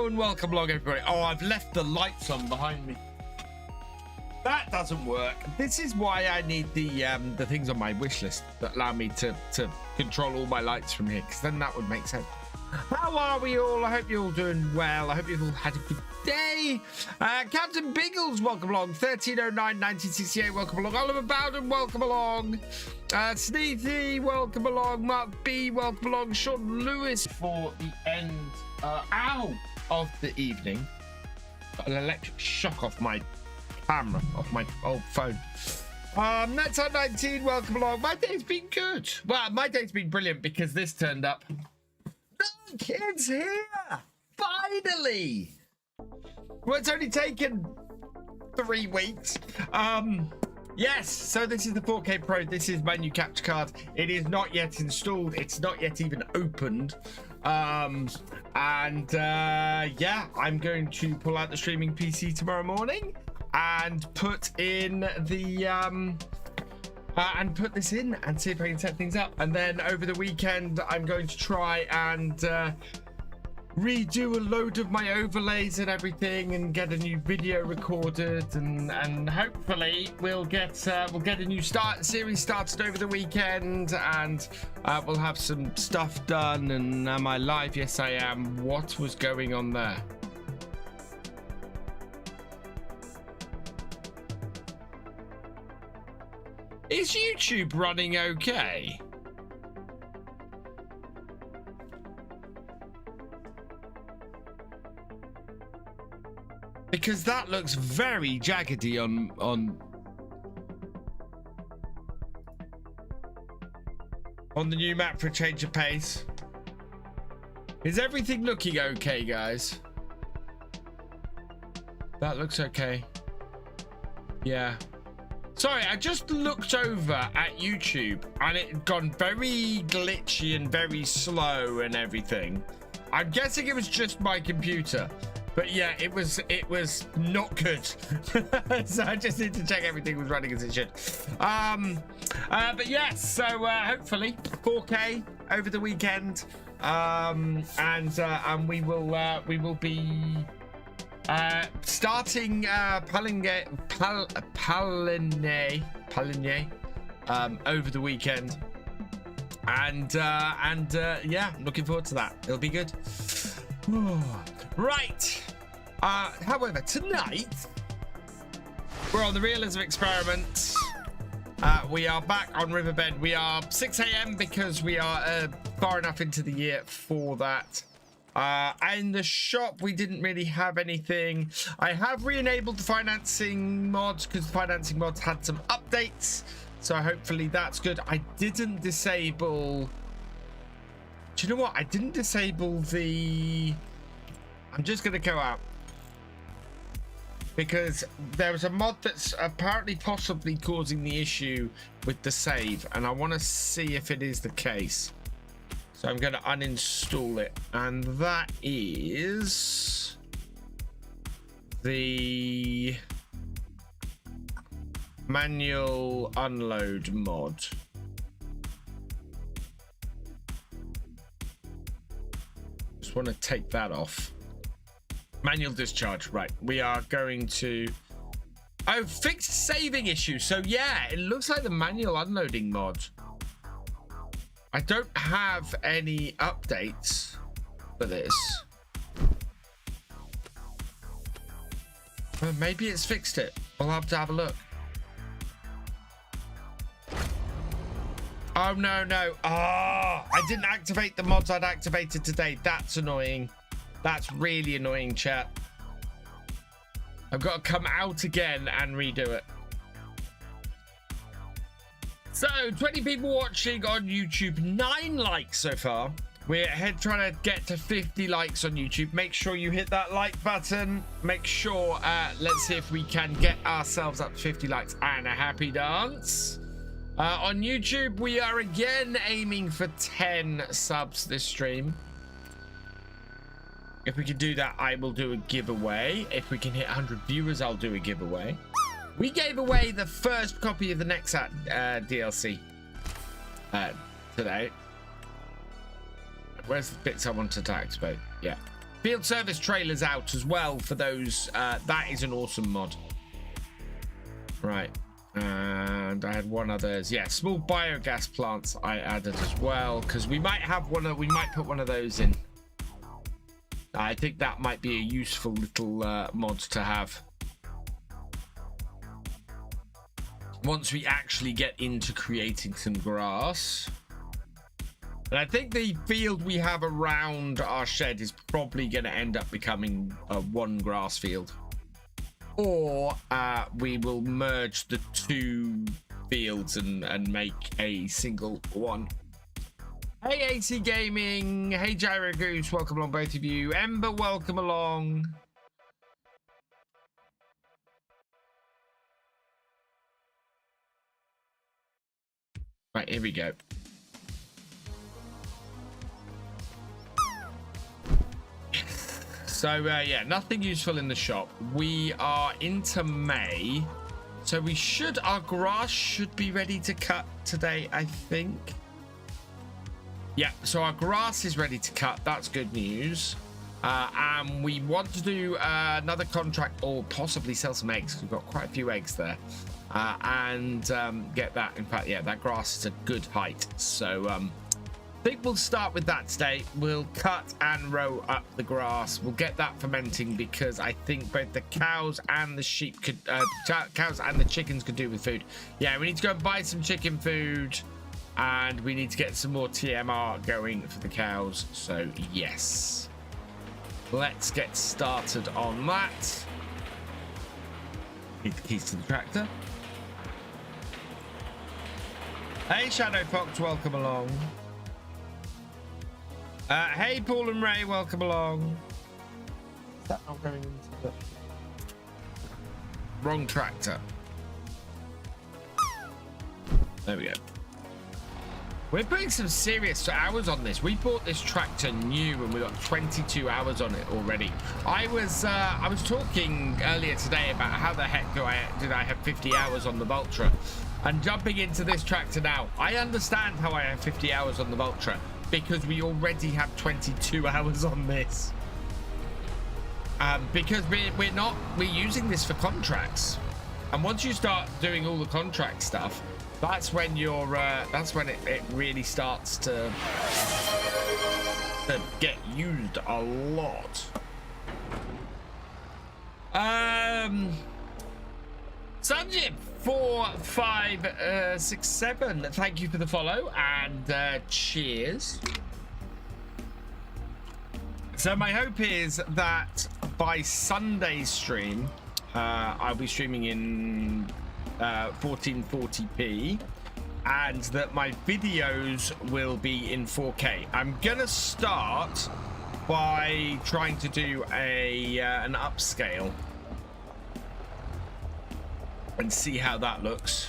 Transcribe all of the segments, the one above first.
Hello and welcome along, everybody. Oh, I've left the lights on behind me. That doesn't work. This is why I need the things on my wish list that allow me to control all my lights from here, because then that would make sense. How are we all? I hope you're all doing well. I hope you've all had a good day. Captain Biggles, welcome along. 1309 1968, welcome along. Oliver Bowden, welcome along. Sneethy, welcome along. Mark B, welcome along. Sean Lewis for the end of the evening. Got an electric shock off my camera, off my old phone. Netzar 19, welcome along. My day's been good. Well, my day's been brilliant because this turned up. The kid's here! Finally! Well, it's only taken 3 weeks. Yes, so this is the 4K Pro. This is my new capture card. It is not yet installed. It's not yet even opened. Yeah, I'm going to pull out the streaming PC tomorrow morning and put in the and put this in and see if I can set things up. And then over the weekend, I'm going to try and redo a load of my overlays and everything, and get a new video recorded, and hopefully we'll get a new series started over the weekend, and we'll have some stuff done. And am I live? Yes, I am. What was going on there? Is YouTube running okay? Because that looks very jaggedy on the new map for a change of pace. Is everything looking okay, guys? That looks okay. Yeah. Sorry, I just looked over at YouTube and it had gone very glitchy and very slow and everything. I'm guessing it was just my computer, but yeah, it was not good. So I just need to check everything was running as it should. But yes, so hopefully 4K over the weekend, and we will be starting Palinye over the weekend, and yeah, looking forward to that. It'll be good. Right. However, tonight we're on the Realism experiment. We are back on Riverbend. We are 6 a.m. because we are far enough into the year for that. In the shop, we didn't really have anything. I have re-enabled the financing mods because the financing mods had some updates, so hopefully that's good. I didn't disable... Do you know what? I didn't disable the... I'm just going to go out because there was a mod that's apparently possibly causing the issue with the save, and I want to see if it is the case. So I'm going to uninstall it, and that is the manual unload mod. Just want to take that off. Manual discharge, right. We are going to... Oh, fixed saving issue. So yeah, it looks like the manual unloading mod. I don't have any updates for this. Well, maybe it's fixed it. I'll have to have a look. Oh, no. Ah, I didn't activate the mods I'd activated today. That's annoying. That's really annoying, chat. I've got to come out again and redo it. So 20 people watching on YouTube, 9 likes so far. We're trying to get to 50 likes on YouTube. Make sure you hit that like button. Make sure, let's see if we can get ourselves up to 50 likes and a happy dance. On YouTube, we are again aiming for 10 subs this stream. If we can do that, I will do a giveaway. If we can hit 100 viewers, I'll do a giveaway. We gave away the first copy of the Nexat DLC today. Where's the bits I wanted to activate? Yeah. Field service trailers out as well for those. That is an awesome mod. Right. And I had one others. Yeah, small biogas plants I added as well, because we might have one. We might put one of those in. I think that might be a useful little mod to have. Once we actually get into creating some grass. And I think the field we have around our shed is probably going to end up becoming a one grass field. Or we will merge the two fields and make a single one. Hey, AC Gaming. Hey, Gyro Goose. Welcome along, both of you. Ember, welcome along. Right, here we go. So, yeah, nothing useful in the shop. We are into May. So we should, our grass should be ready to cut today, I think. Yeah, so our grass is ready to cut. That's good news. And we want to do another contract or possibly sell some eggs. We've got quite a few eggs there. And get that. In fact, yeah, that grass is a good height. So I think we'll start with that today. We'll cut and row up the grass. We'll get that fermenting because I think both the cows and the sheep could, cows and the chickens could do with food. Yeah, we need to go and buy some chicken food and we need to get some more TMR going for the cows. So yes, let's get started on that. Need the keys to the tractor. Hey, Shadow Fox, welcome along. Hey, Paul and Ray, welcome along. Is that not going into the wrong tractor? There we go. We're putting some serious hours on this. We bought this tractor new and we got 22 hours on it already. I was talking earlier today about how the heck did I have 50 hours on the Vultra, and jumping into this tractor now, I understand how I have 50 hours on the Vultra. Because we already have 22 hours on this. Because we're using this for contracts, and once you start doing all the contract stuff, that's when you're that's when it really starts to get used a lot. Sanjib 4567, thank you for the follow and cheers. So my hope is that by Sunday's stream, I'll be streaming in 1440p, and that my videos will be in 4K. I'm gonna start by trying to do an upscale and see how that looks.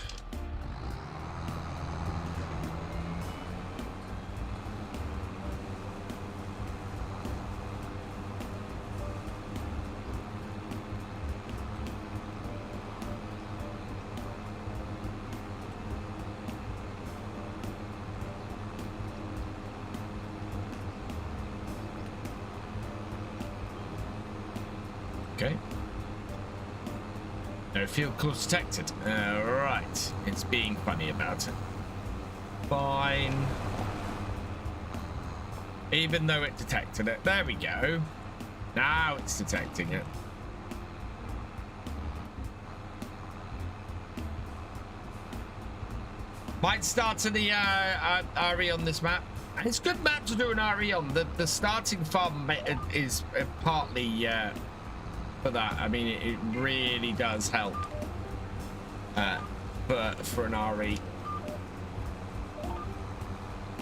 Okay. No field course detected. Right. It's being funny about it. Fine. Even though it detected it. There we go. Now it's detecting it. Might start in the RE on this map. And it's a good map to do an RE on. The starting farm is partly for that. I mean, it really does help for an RE.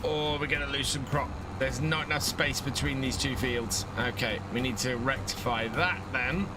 Or we're going to lose some crop. There's not enough space between these two fields. Okay, we need to rectify that then.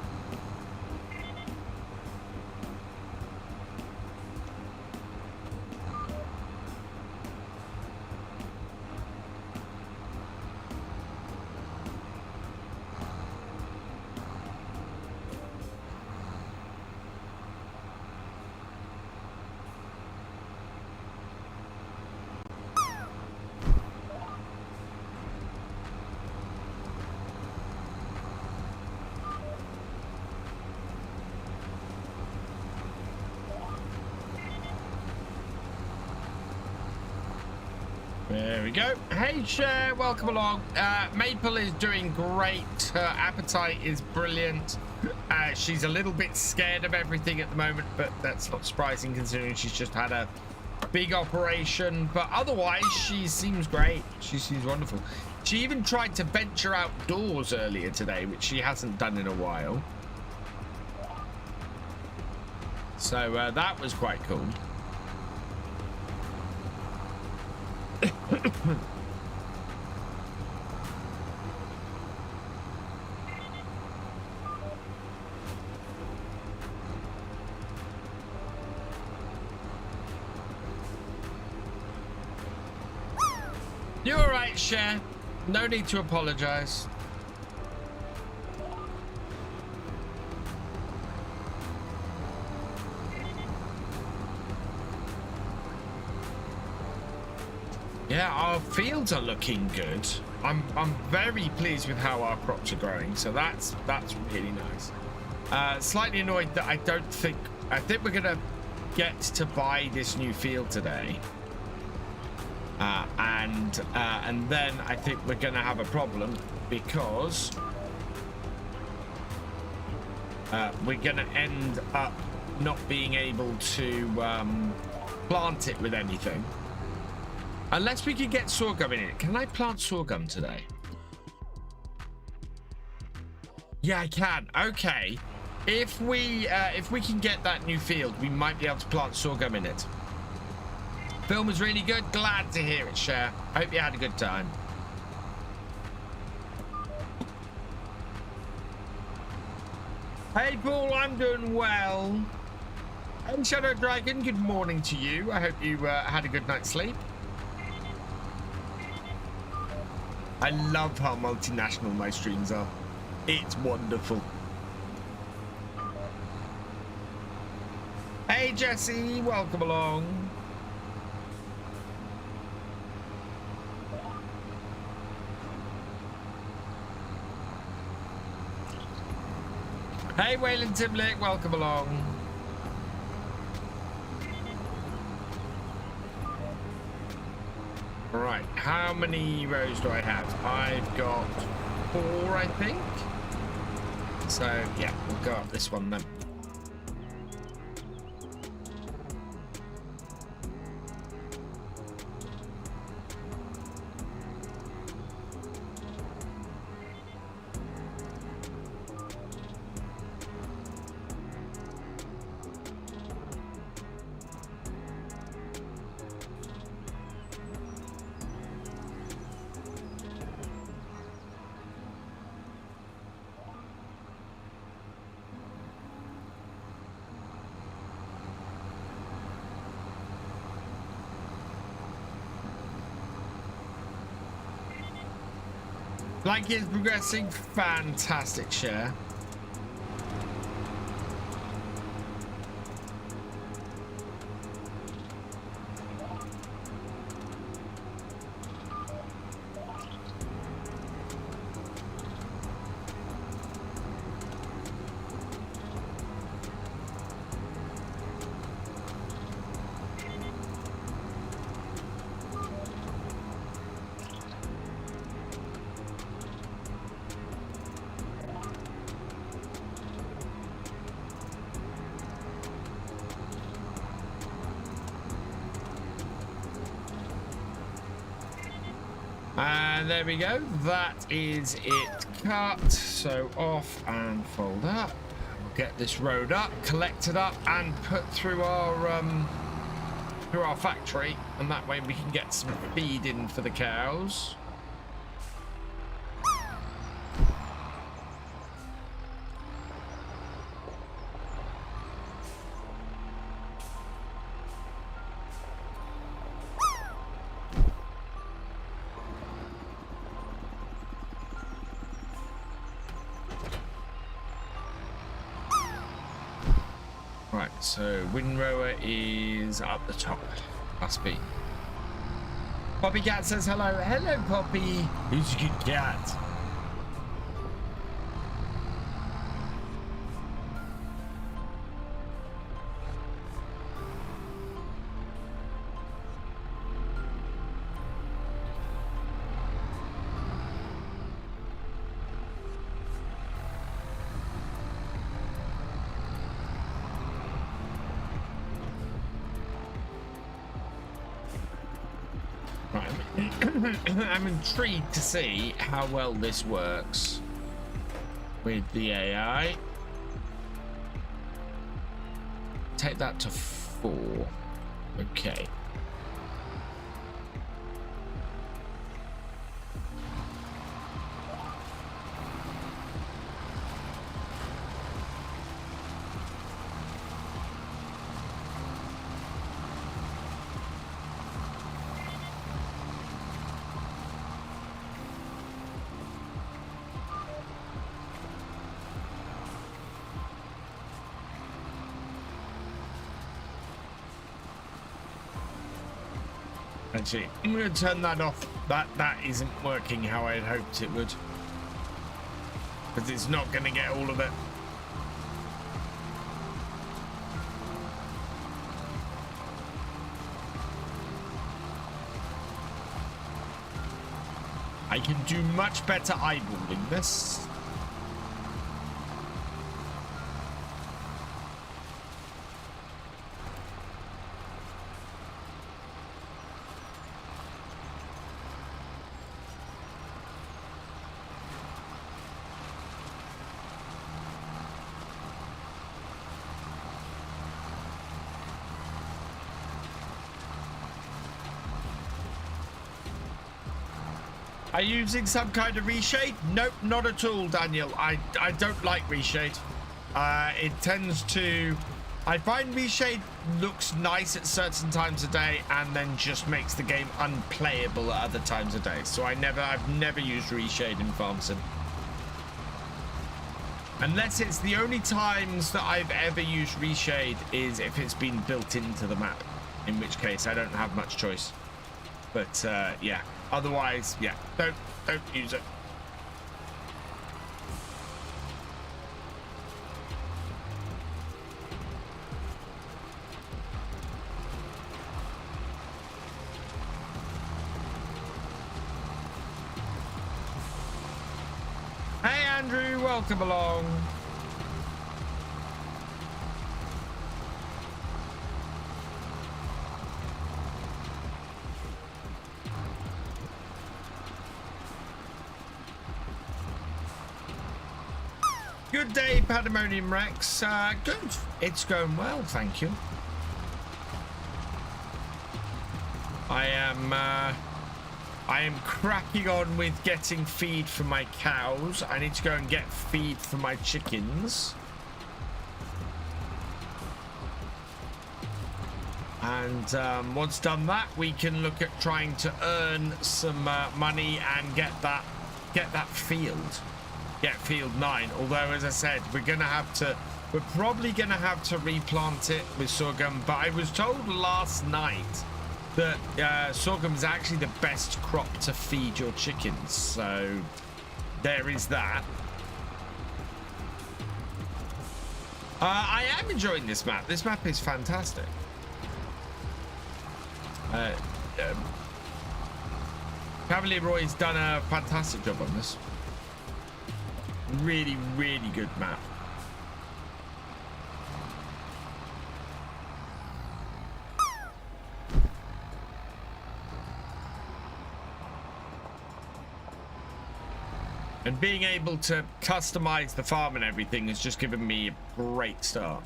There we go. Hey, Cher, welcome along. Maple is doing great. Her appetite is brilliant. She's a little bit scared of everything at the moment, but that's not surprising considering she's just had a big operation. But otherwise, she seems great. She seems wonderful. She even tried to venture outdoors earlier today, which she hasn't done in a while. So that was quite cool. You're all right, Cher. No need to apologize. Yeah, our fields are looking good. I'm very pleased with how our crops are growing, so that's really nice. Slightly annoyed that I think we're gonna get to buy this new field today. And then I think we're gonna have a problem because we're gonna end up not being able to plant it with anything unless we can get sorghum in it. Can I plant sorghum today? Yeah, I can. Okay, if we can get that new field, we might be able to plant sorghum in it. Film was really good. Glad to hear it, Cher. Hope you had a good time. Hey, Paul, I'm doing well. And Shadow Dragon, good morning to you. I hope you had a good night's sleep. I love how multinational my streams are. It's wonderful. Hey, Jesse, welcome along. Hey, Wayland Timlick, welcome along. Right, how many rows do I have? I've got 4, I think. So, yeah, we'll go up this one then. Like it's progressing, fantastic, Cher. And there we go. That is it cut. So off and fold up. We'll get this road up, collected up, and put through our factory. And that way we can get some feed in for the cows. So windrower is up the top. Must be. Poppy Cat says hello. Hello, Poppy. Who's a good cat? I'm intrigued to see how well this works with the AI. Take that to 4. Okay. Actually, I'm going to turn that off. That isn't working how I had hoped it would. Because it's not going to get all of it. I can do much better eyeballing this. Are you using some kind of reshade? Nope, not at all, Daniel. I don't like reshade. It tends to... I find reshade looks nice at certain times a day and then just makes the game unplayable at other times a day. So I've never used reshade in Farm Sim. Unless it's the only times that I've ever used reshade is if it's been built into the map, in which case I don't have much choice. But yeah, otherwise, yeah, don't use it. Hey Andrew, welcome along. Good day, Pandemonium Rex. Good. It's going well, thank you. I am cracking on with getting feed for my cows. I need to go and get feed for my chickens. And once done that, we can look at trying to earn some money and get that field. Get field 9, although as I said, we're probably gonna have to replant it with sorghum, but I was told last night that sorghum is actually the best crop to feed your chickens, so there is that. I am enjoying this map. This map is fantastic. Cavalier Roy's done a fantastic job on this. Really, really good map. And being able to customize the farm and everything has just given me a great start.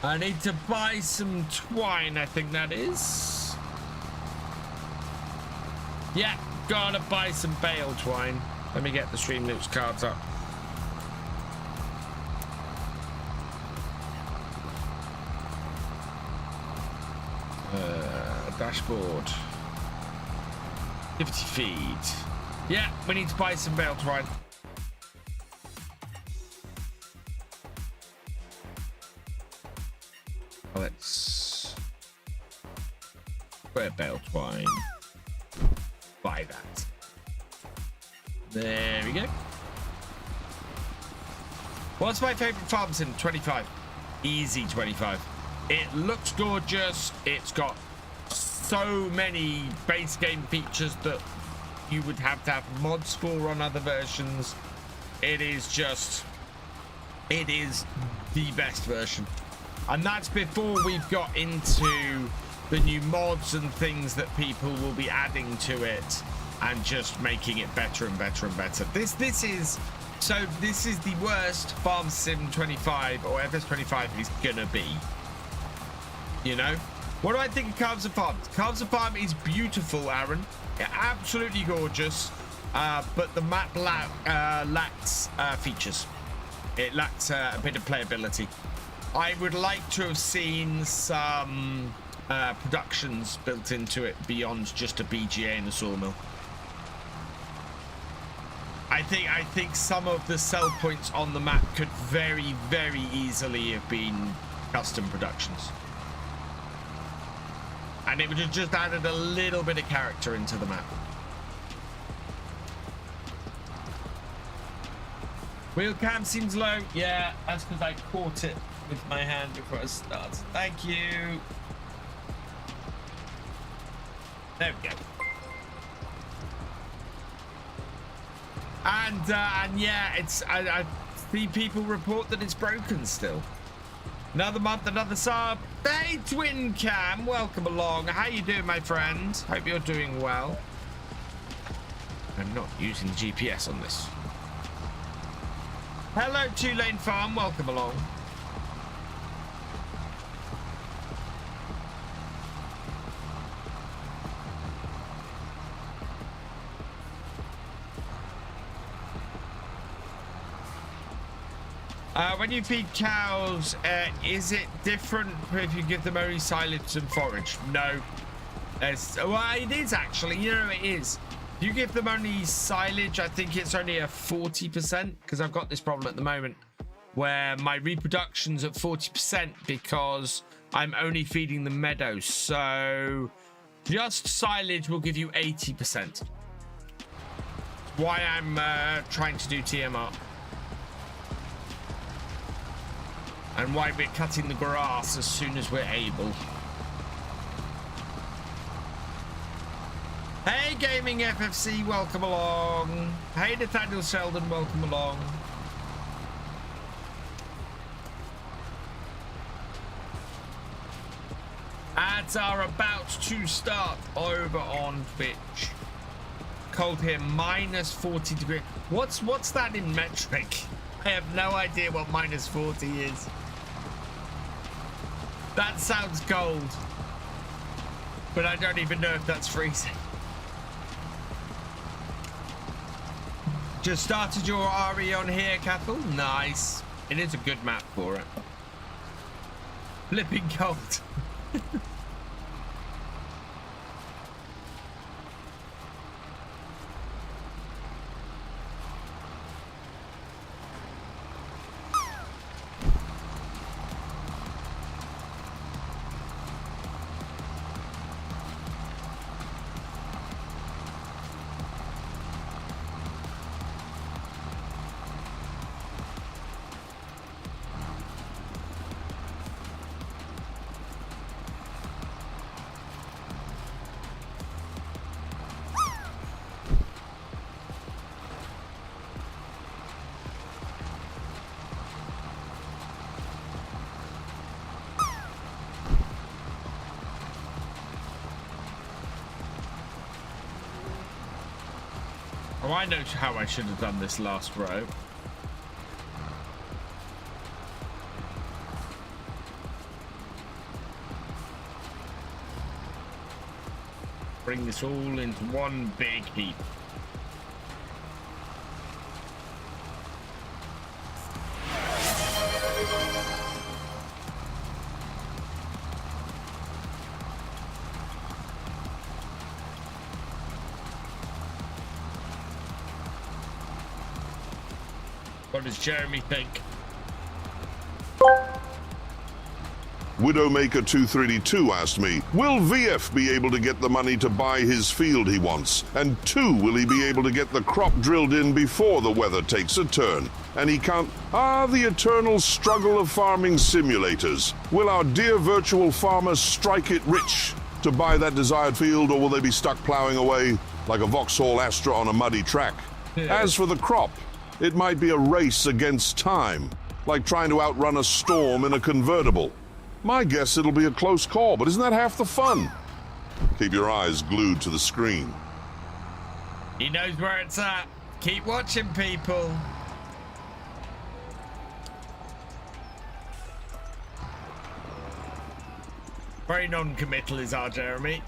I need to buy some twine, I think that is. Yeah, gotta buy some bale twine. Let me get the Stream Loops cards up. Dashboard. Activity feed. Yeah, we need to buy some bale twine. Let's square bale twine. Buy that. There we go. What's my favorite farm sim? 25. Easy 25. It looks gorgeous. It's got so many base game features that you would have to have mods for on other versions. It is just It is the best version. And that's before we've got into the new mods and things that people will be adding to it and just making it better and better and better. This is the worst Farm Sim 25 or FS25 is gonna be. You know? What do I think of Calves of Farm? Calves of Farm is beautiful, Aaron. Yeah, absolutely gorgeous. But the map lacks features. It lacks a bit of playability. I would like to have seen some productions built into it beyond just a BGA and a sawmill. I think some of the sell points on the map could very, very easily have been custom productions. And it would have just added a little bit of character into the map. Wheel cam seems low. Yeah, that's because I caught it with my hand before I started. Thank you. There we go. And yeah, I see people report that it's broken still. Another month, another sub. Hey, Twin Cam, welcome along. How you doing, my friend? Hope you're doing well. I'm not using GPS on this. Hello, 2 Lane Farm, welcome along. When you feed cows, is it different if you give them only silage and forage? No. Well, it is actually. You know, it is. If you give them only silage, I think it's only a 40%, because I've got this problem at the moment where my reproduction's at 40% because I'm only feeding them meadows. So just silage will give you 80%. Why I'm trying to do TMR. And why we're cutting the grass as soon as we're able. Hey, Gaming FFC, welcome along. Hey, Nathaniel Sheldon, welcome along. Ads are about to start over on Twitch. Cold here, minus 40 degrees. What's that in metric? I have no idea what minus 40 is. That sounds cold, but I don't even know if that's freezing. Just started your RE on here, Cathal? Nice. It is a good map for it. Flipping cold. Oh, I know how I should have done this last row. Bring this all into one big heap. What does Jeremy think? Widowmaker232 asked me, will VF be able to get the money to buy his field he wants? And 2, will he be able to get the crop drilled in before the weather takes a turn? And he can't... the eternal struggle of farming simulators. Will our dear virtual farmers strike it rich to buy that desired field, or will they be stuck plowing away like a Vauxhall Astra on a muddy track? As for the crop, it might be a race against time. like trying to outrun a storm in a convertible. My guess it'll be a close call, but isn't that half the fun? Keep your eyes glued to the screen. He knows where it's at. Keep watching, people. Very non-committal is our Jeremy.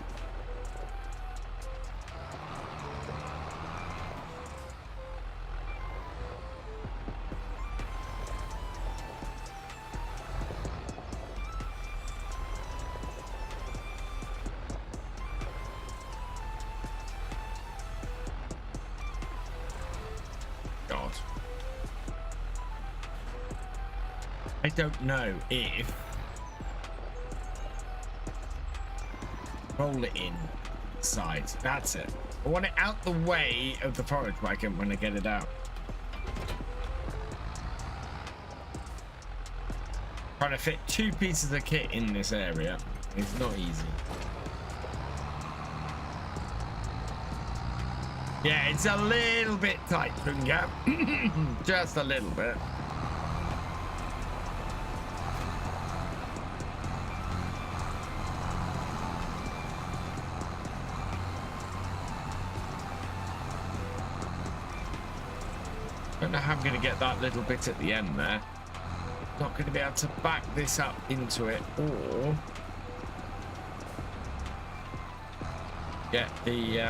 God. I don't know if roll it in sides. That's it. I want it out the way of the forage wagon when I get it out. Trying to fit 2 pieces of kit in this area is not easy. Yeah, it's a little bit tight, Punga. Just a little bit. Don't know how I'm going to get that little bit at the end there. Not going to be able to back this up into it or get the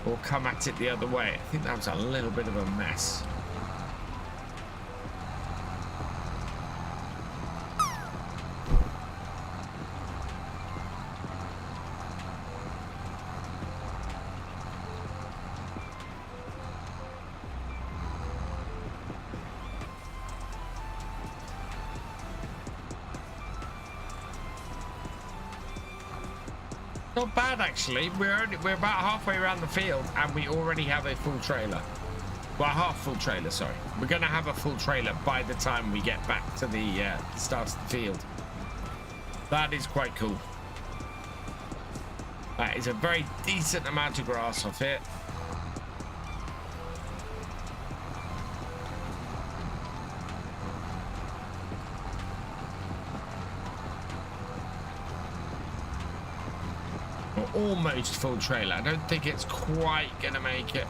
or come at it the other way. I think that was a little bit of a mess. Not bad actually. We're about halfway around the field and we already have a full trailer. Well, half full trailer, sorry. We're gonna have a full trailer by the time we get back to the start of the field. That is quite cool. That is a very decent amount of grass off it. Almost full trailer. I don't think it's quite gonna make it.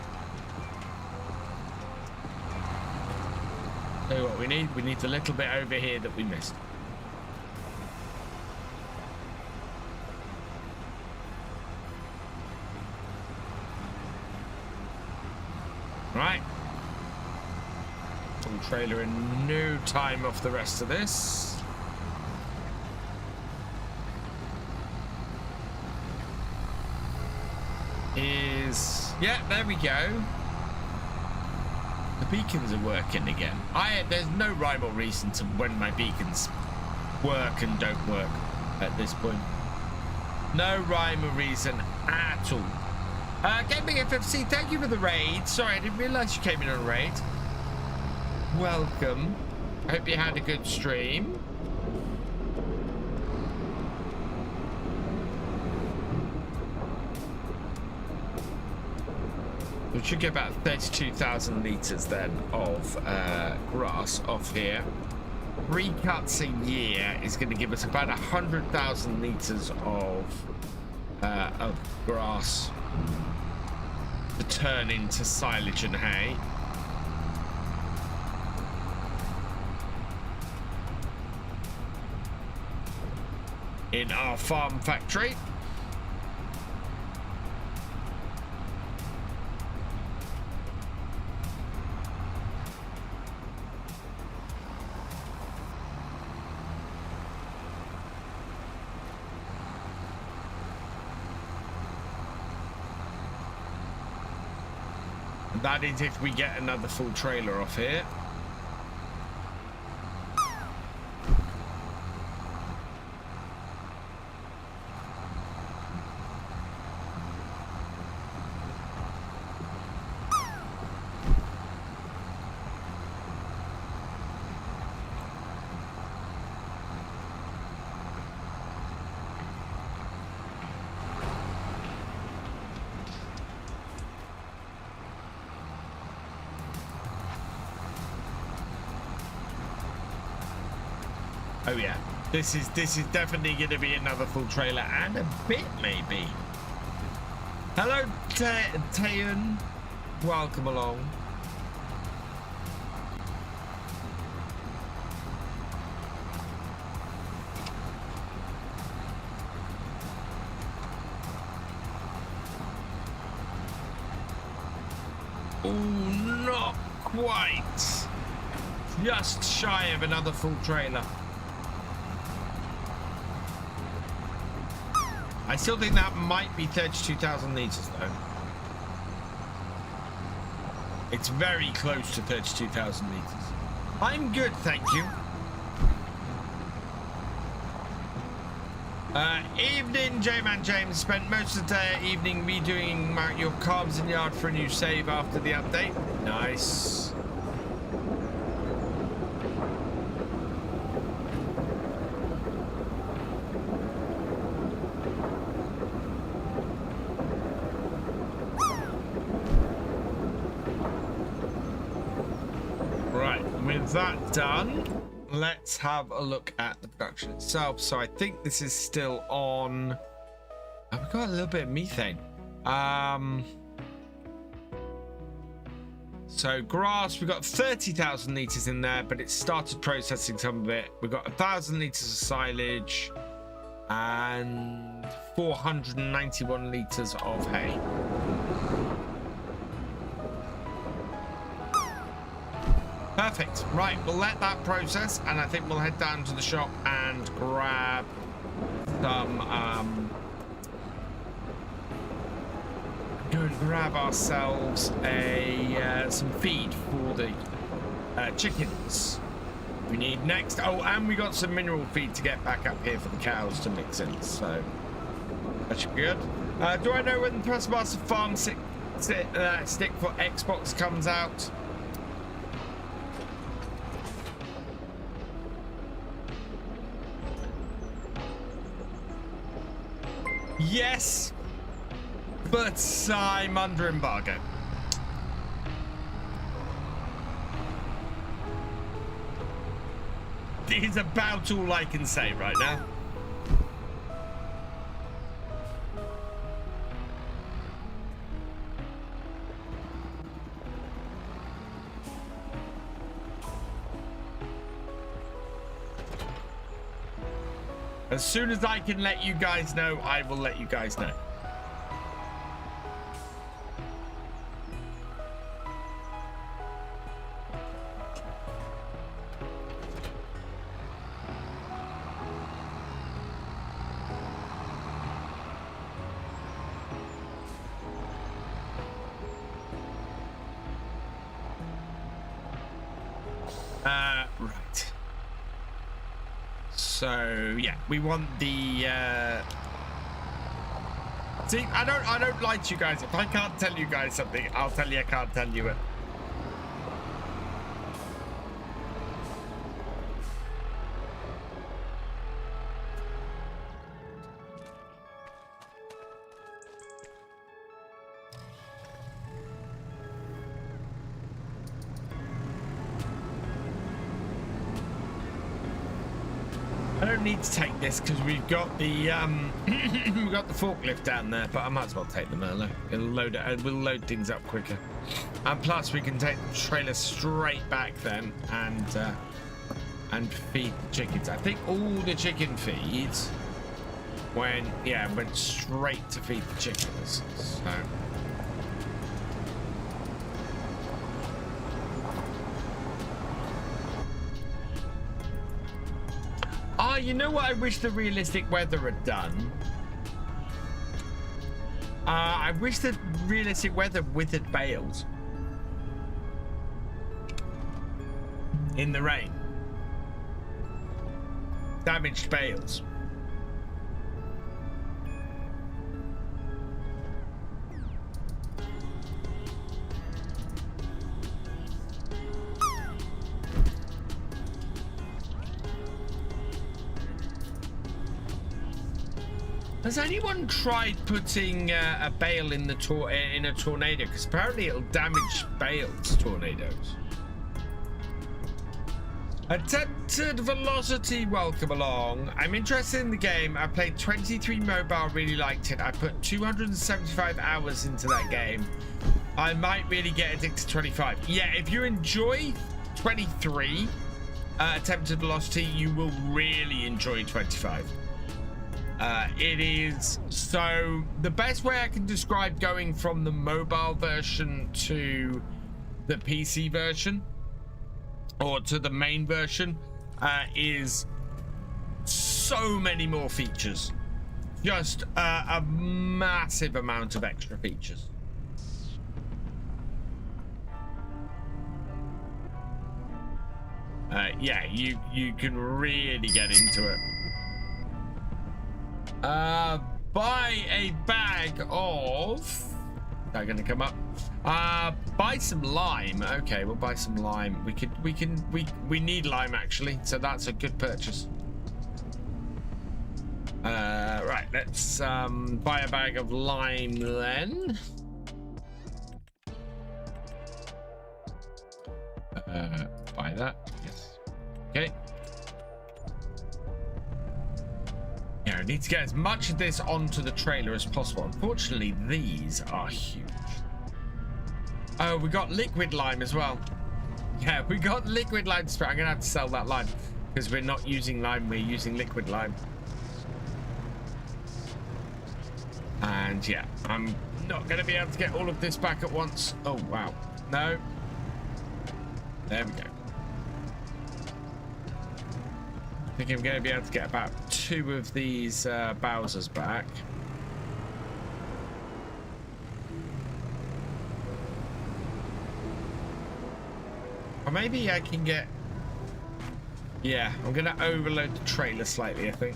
Tell you what we need the little bit over here that we missed. Right, full trailer in no time off the rest of this. Yeah, there we go. The beacons are working again. There's no rhyme or reason to when my beacons work and don't work at this point. No rhyme or reason at all. Gaming FFC, thank you for the raid. Sorry, I didn't realize you came in on a raid. Welcome. Hope you had a good stream. We should get about 32,000 litres then of grass off here. 3 cuts a year is going to give us about 100,000 litres of grass to turn into silage and hay. In our farm factory. That is if we get another full trailer off here. Oh yeah, this is definitely going to be another full trailer and a bit maybe. Hello, Tayan. Welcome along. Oh, not quite. Just shy of another full trailer. I still think that might be 32,000 litres though. It's very close to 32,000 litres. I'm good, thank you. Evening, J-Man James. Spent most of the evening redoing your carbs in yard for a new save after the update. Nice. Right, with that done, let's have a look at the production itself. So I think this is still on. I've got a little bit of methane. So grass, we've got 30,000 litres in there, but it started processing some of it. We've got 1,000 litres of silage and 491 litres of hay. Perfect. Right, we'll let that process, and I think we'll head down to the shop and grab some go and grab ourselves some feed for the chickens. We need next. Oh, and we got some mineral feed to get back up here for the cows to mix in. So that should be good. Do I know when the Thrustmaster Farm stick for Xbox comes out? Yes, but I'm under embargo. It's about all I can say right now. As soon as I can let you guys know, I will let you guys know. Right. So yeah, we want the see, I don't lie to you guys. If I can't tell you guys something, I'll tell you I can't tell you it. I don't need to take this because we've got the we've got the forklift down there, but I might as well take the Merlot. It'll load it. We'll load things up quicker, and plus we can take the trailer straight back then and feed the chickens. I think all the chicken feeds went straight to feed the chickens. So. Oh, you know what I wish the realistic weather had done? I wish the realistic weather withered bales in the rain. Damaged bales. Has anyone tried putting a bale in a tornado? Because apparently it'll damage bales, tornadoes. Attempted velocity, welcome along. I'm interested in the game. I played 23 mobile, really liked it. I put 275 hours into that game. I might really get addicted to 25. Yeah, if you enjoy 23 attempted velocity, you will really enjoy 25. It is so the best way I can describe going from the mobile version to the PC version or to the main version is so many more features, just a massive amount of extra features. Yeah, you can really get into it. Buy a bag of, is that gonna come up? Buy some lime. Okay, we'll buy some lime. We need lime actually, so that's a good purchase. Right, let's buy a bag of lime then. Buy that. Yes. Okay. Yeah, I need to get as much of this onto the trailer as possible. Unfortunately, these are huge. Oh, we got liquid lime as well. Yeah, we got liquid lime spray. I'm gonna have to sell that lime because we're not using lime, we're using liquid lime. And yeah, I'm not gonna be able to get all of this back at once. Oh wow. No. There we go. I think I'm going to be able to get about 2 of these Bowsers back. Or maybe I can get... Yeah, I'm going to overload the trailer slightly, I think.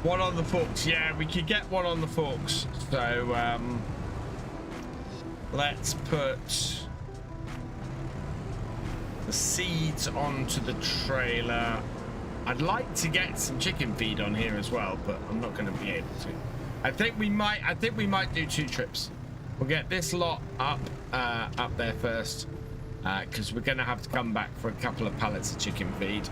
One on the forks. Yeah, we could get one on the forks. So let's put the seeds onto the trailer. I'd like to get some chicken feed on here as well, but I'm not going to be able to. I think we might do 2 trips. We'll get this lot up there first, because we're going to have to come back for a couple of pallets of chicken feed.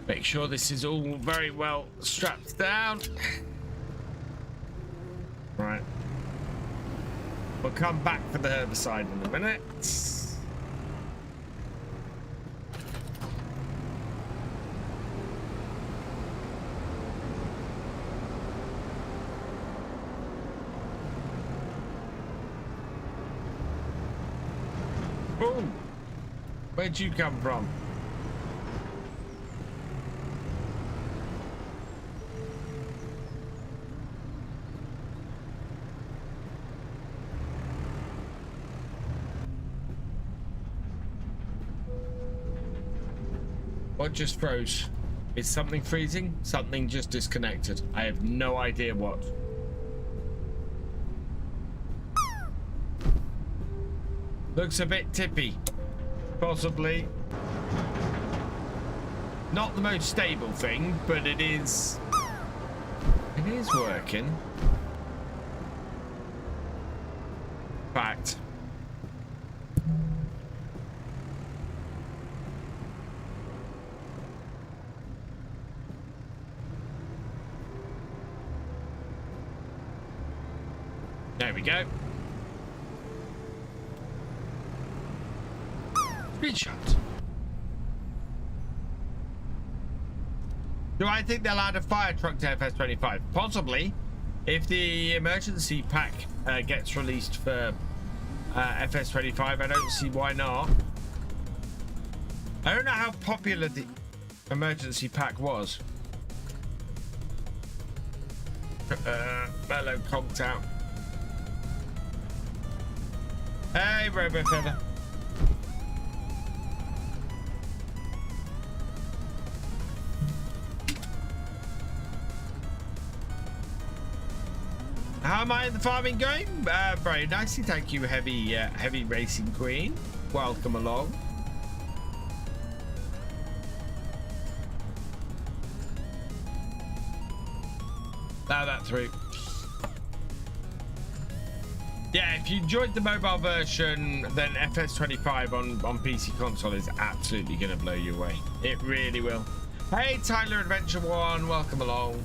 Make sure this is all very well strapped down. Right. We'll come back for the herbicide in a minute. Boom. Where'd you come from? What just froze? Is something freezing? Something just disconnected. I have no idea what. Looks a bit tippy. Possibly. Not the most stable thing, but it is working. Fact. There we go. Screenshot. Do I think they'll add a fire truck to FS25? Possibly. If the emergency pack gets released for FS25, I don't see why not. I don't know how popular the emergency pack was. Mellow conked out. Hey, Robofeather. How am I in the farming going? Very nicely, thank you, heavy racing queen. Welcome along. Now that through. Yeah, if you enjoyed the mobile version, then FS25 on PC console is absolutely going to blow you away. It really will. Hey, Tyler Adventure One, welcome along.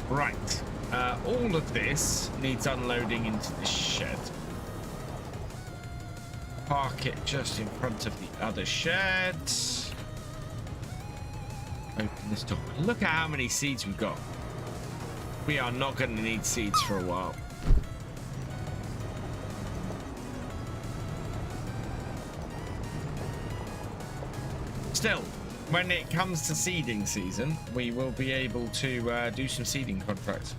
Right, all of this needs unloading into the shed. Park it just in front of the other shed. Open this door. Look at how many seeds we've got. We are not going to need seeds for a while. Still, when it comes to seeding season, we will be able to do some seeding contracts.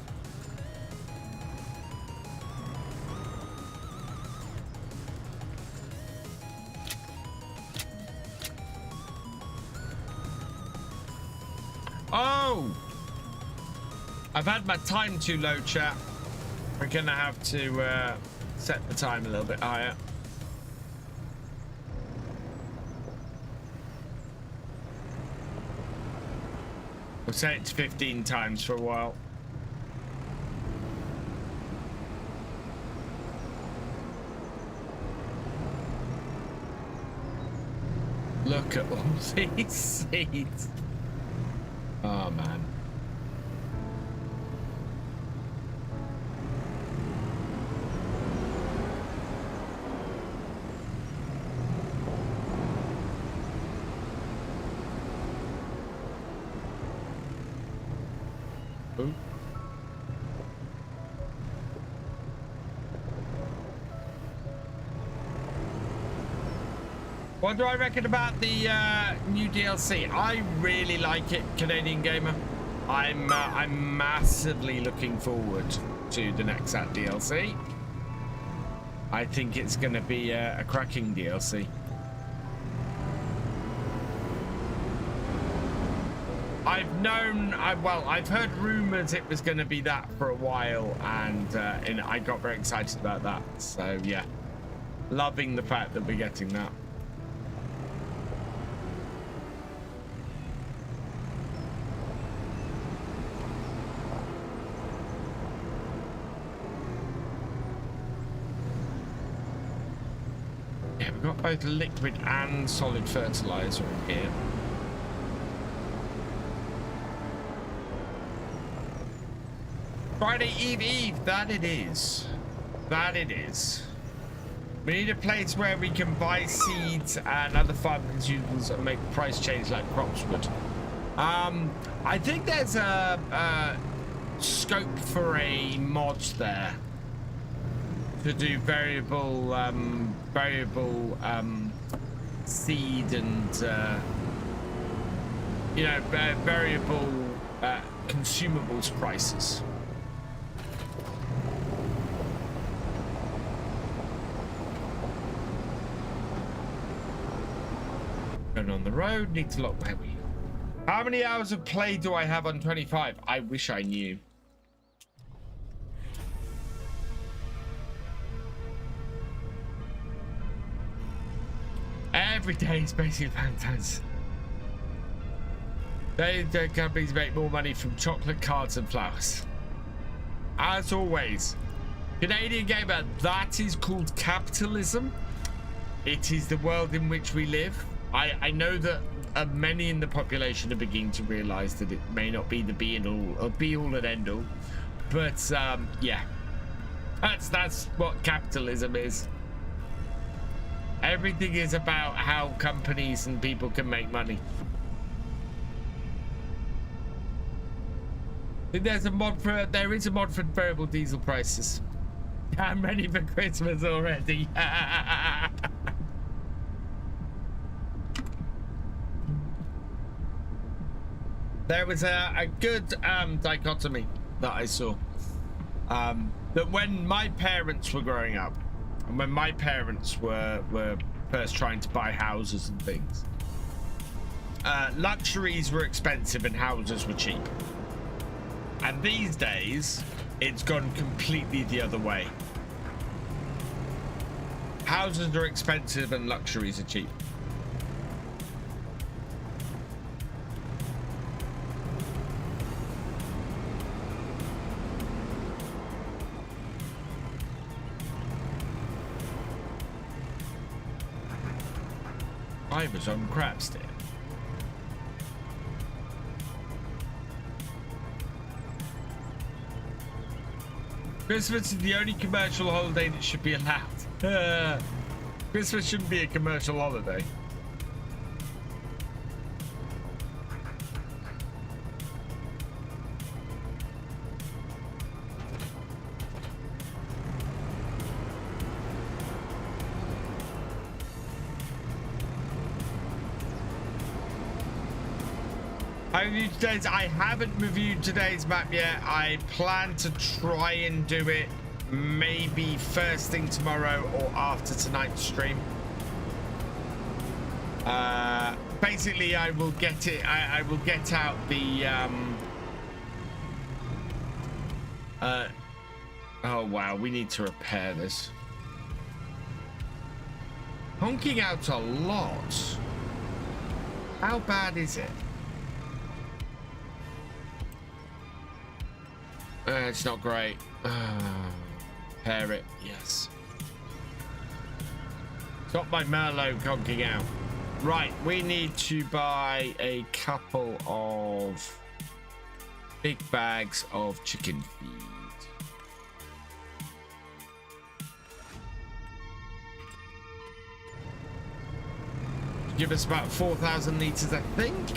Oh! I've had my time too low, chat. We're gonna have to set the time a little bit higher. We'll set it to 15 times for a while. Look at all these seeds. Oh, man. Ooh. What do I reckon about the new DLC? I really like it, Canadian Gamer. I'm massively looking forward to the next DLC. I think it's going to be a cracking DLC. I've heard rumors it was going to be that for a while, and I got very excited about that. So yeah, loving the fact that we're getting that. Yeah, we've got both liquid and solid fertilizer in here. Friday Eve, that it is. That it is. We need a place where we can buy seeds and other farm consumables and make the price change like crops would. I think there's a scope for a mod there to do variable seed and variable consumables prices. Going on the road, need to lock my wheel. How many hours of play do I have on 25? I wish I knew. Every day is basically Valentine's. The companies make more money from chocolate, cards, and flowers. As always, Canadian Gamer, that is called capitalism. It is the world in which we live. I know that many in the population are beginning to realize that it may not be the be all and end all, but yeah, that's what capitalism is. Everything is about how companies and people can make money. There's a mod for, there is a mod for variable diesel prices. I'm ready for Christmas already. There was a good dichotomy that I saw. That when my parents were growing up, and when my parents were first trying to buy houses and things, luxuries were expensive and houses were cheap. And these days, it's gone completely the other way. Houses are expensive and luxuries are cheap. I was on Crapstick. Christmas is the only commercial holiday that should be allowed. Christmas shouldn't be a commercial holiday. I haven't reviewed today's map yet. I plan to try and do it maybe first thing tomorrow or after tonight's stream. Basically, I will get it. I will get out the oh wow, we need to repair this. Honking out a lot. How bad is it? It's not great. Repair it, yes. Got my Merlot conking out. Right, we need to buy a couple of big bags of chicken feed. Give us about 4,000 liters, I think.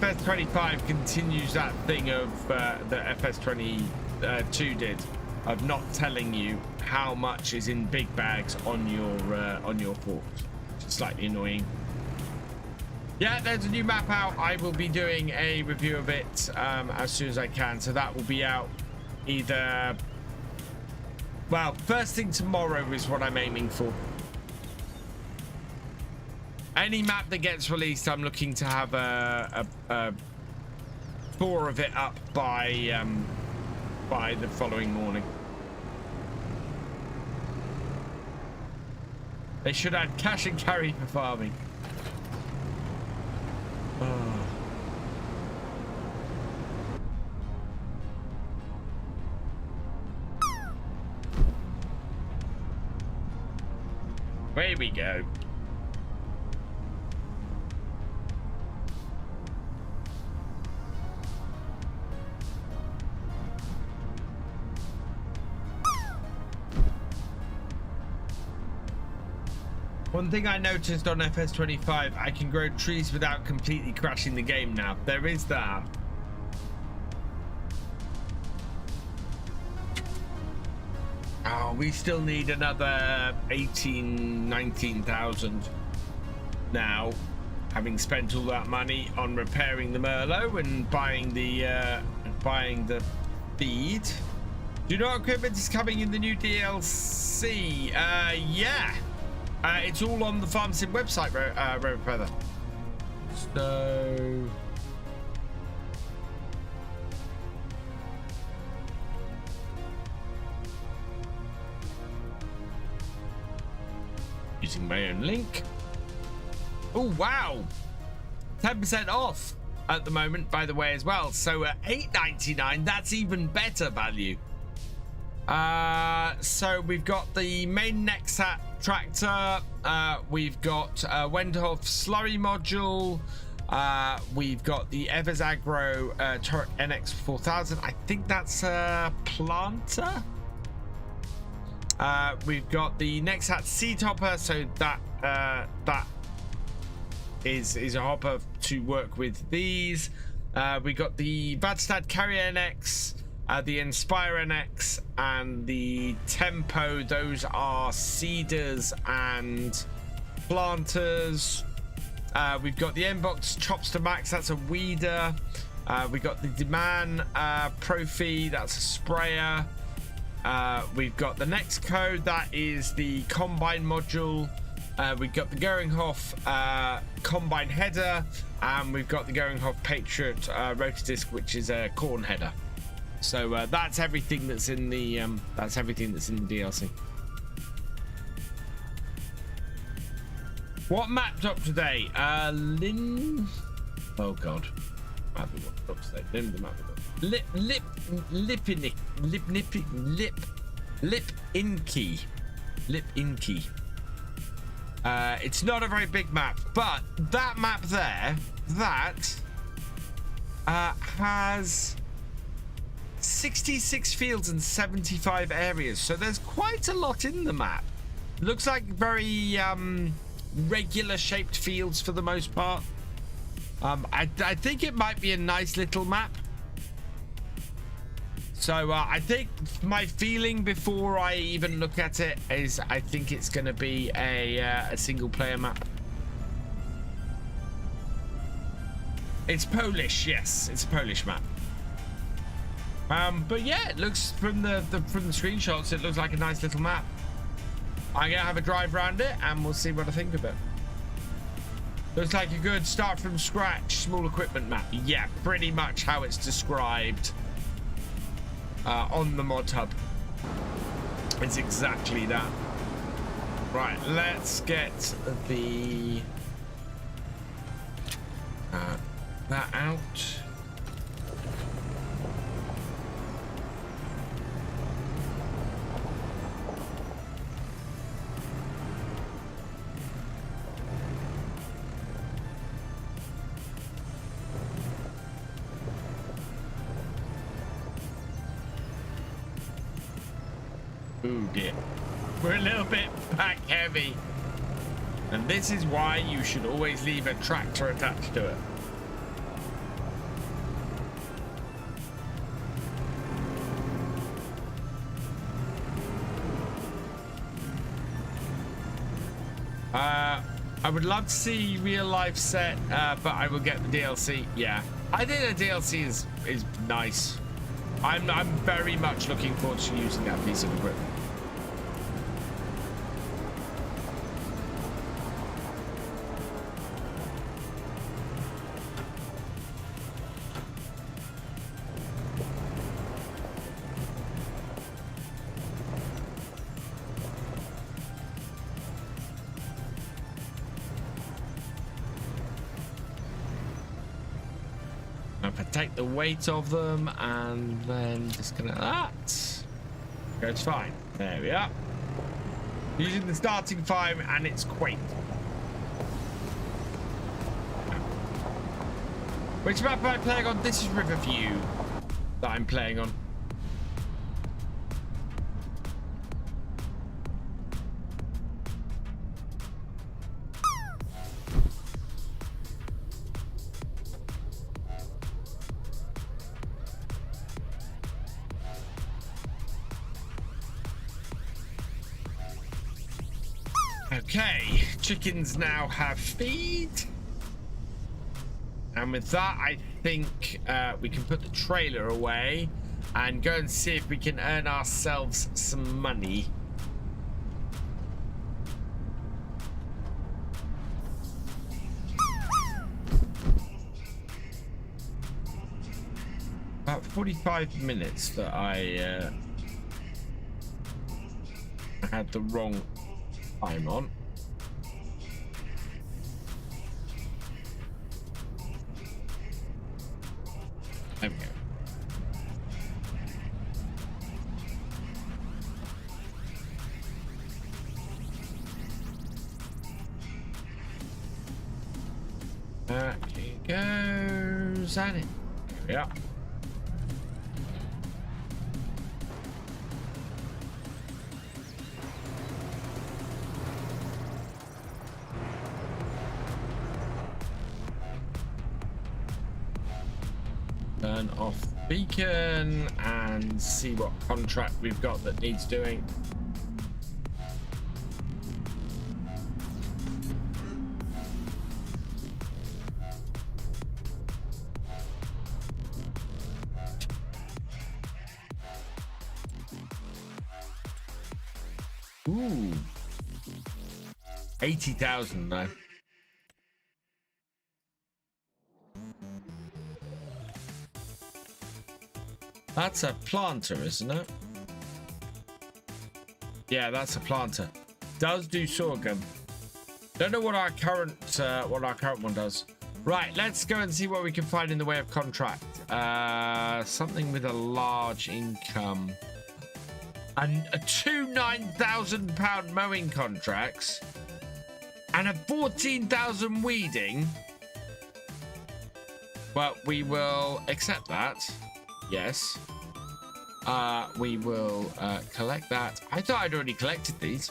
FS25 continues that thing of that FS22 did, of not telling you how much is in big bags on your port. It's slightly annoying. Yeah, there's a new map out. I will be doing a review of it as soon as I can. So that will be out either, well, first thing tomorrow is what I'm aiming for. Any map that gets released, I'm looking to have a tour of it up by the following morning. They should add cash and carry for farming. Oh. There we go. One thing I noticed on FS25, I can grow trees without completely crashing the game now. There is that. Oh, we still need another 19,000 now, having spent all that money on repairing the Merlot and buying the feed. Do you know what equipment is coming in the new DLC? Yeah. It's all on the Farm Sim website, Feather. So... using my own link. Oh, wow. 10% off at the moment, by the way, as well. So at $8.99, that's even better value. So we've got the main Nexat tractor, we've got Wendhoff slurry module, We've got the Evers Agro Turret NX 4000. I think that's a planter. We've got the Nexat Seed Hopper, so that is a hopper to work with these. We got the Vadstad Carrier NX, the Inspire NX, and the Tempo. Those are seeders and planters. We've got the Mbox Chops to Max, that's a weeder. We got the Demand Profi, that's a sprayer. We've got the next code, that is the Combine module. We've got the Goringhoff Combine header, and we've got the Goringhoff Patriot Rotodisc, which is a corn header. So that's everything that's in the DLC. What mapped up today? Lin. Oh God, map up today. Name the map. Lipinki. It's not a very big map, but that map there, that has 66 fields and 75 areas, so there's quite a lot in the map. Looks like very regular shaped fields for the most part. I think it might be a nice little map. So I think my feeling before I even look at it is I think it's going to be a single player map. It's Polish, yes, it's a Polish map. But yeah, it looks from the screenshots, it looks like a nice little map. I'm gonna have a drive around it and we'll see what I think of it. Looks like a good start from scratch small equipment map. Yeah, pretty much how it's described on the mod hub. It's exactly that. Right, let's get the that out. Ooh dear, we're a little bit back heavy, and this is why you should always leave a tractor attached to it. I would love to see real life set, but I will get the DLC. Yeah, I think the DLC is nice. I'm very much looking forward to using that piece of equipment. Take the weight of them and then disconnect that. Goes fine. There we are. Using the starting time and it's quaint. Which map am I playing on? This is Riverview that I'm playing on. Okay, chickens now have feed. And with that, I think we can put the trailer away and go and see if we can earn ourselves some money. About 45 minutes that I had the wrong time on. There we go. Okay. goes at it. Yeah. Turn off the beacon and see what contract we've got that needs doing. Ooh. 80,000 though. That's a planter, isn't it? Yeah, that's a planter. Does do sorghum. Don't know what our current one does. Right, let's go and see what we can find in the way of contract. Something with a large income. And two £9,000 mowing contracts and a 14,000 weeding. Well, we will accept that. Yes. We will collect that. I thought I'd already collected these.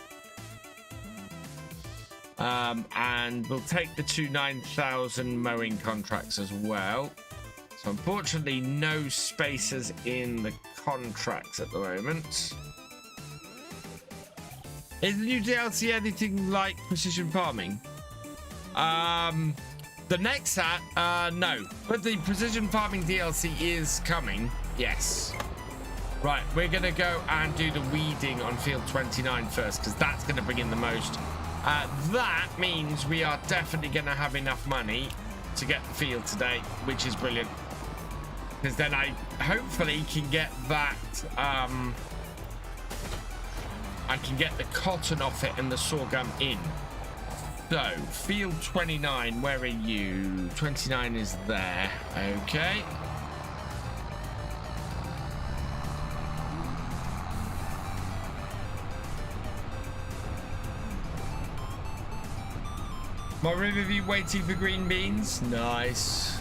And we'll take the two 9,000 mowing contracts as well. So unfortunately, no spaces in the contracts at the moment. Is the new DLC anything like precision farming? The next hat, no. But the precision farming DLC is coming. Yes. Right, we're going to go and do the weeding on field 29 first, because that's going to bring in the most. That means we are definitely going to have enough money to get the field today, which is brilliant. Because then I hopefully can get that, I can get the cotton off it and the sorghum in. So, field 29, where are you? 29 is there. Okay. My Riverview waiting for green beans. Nice.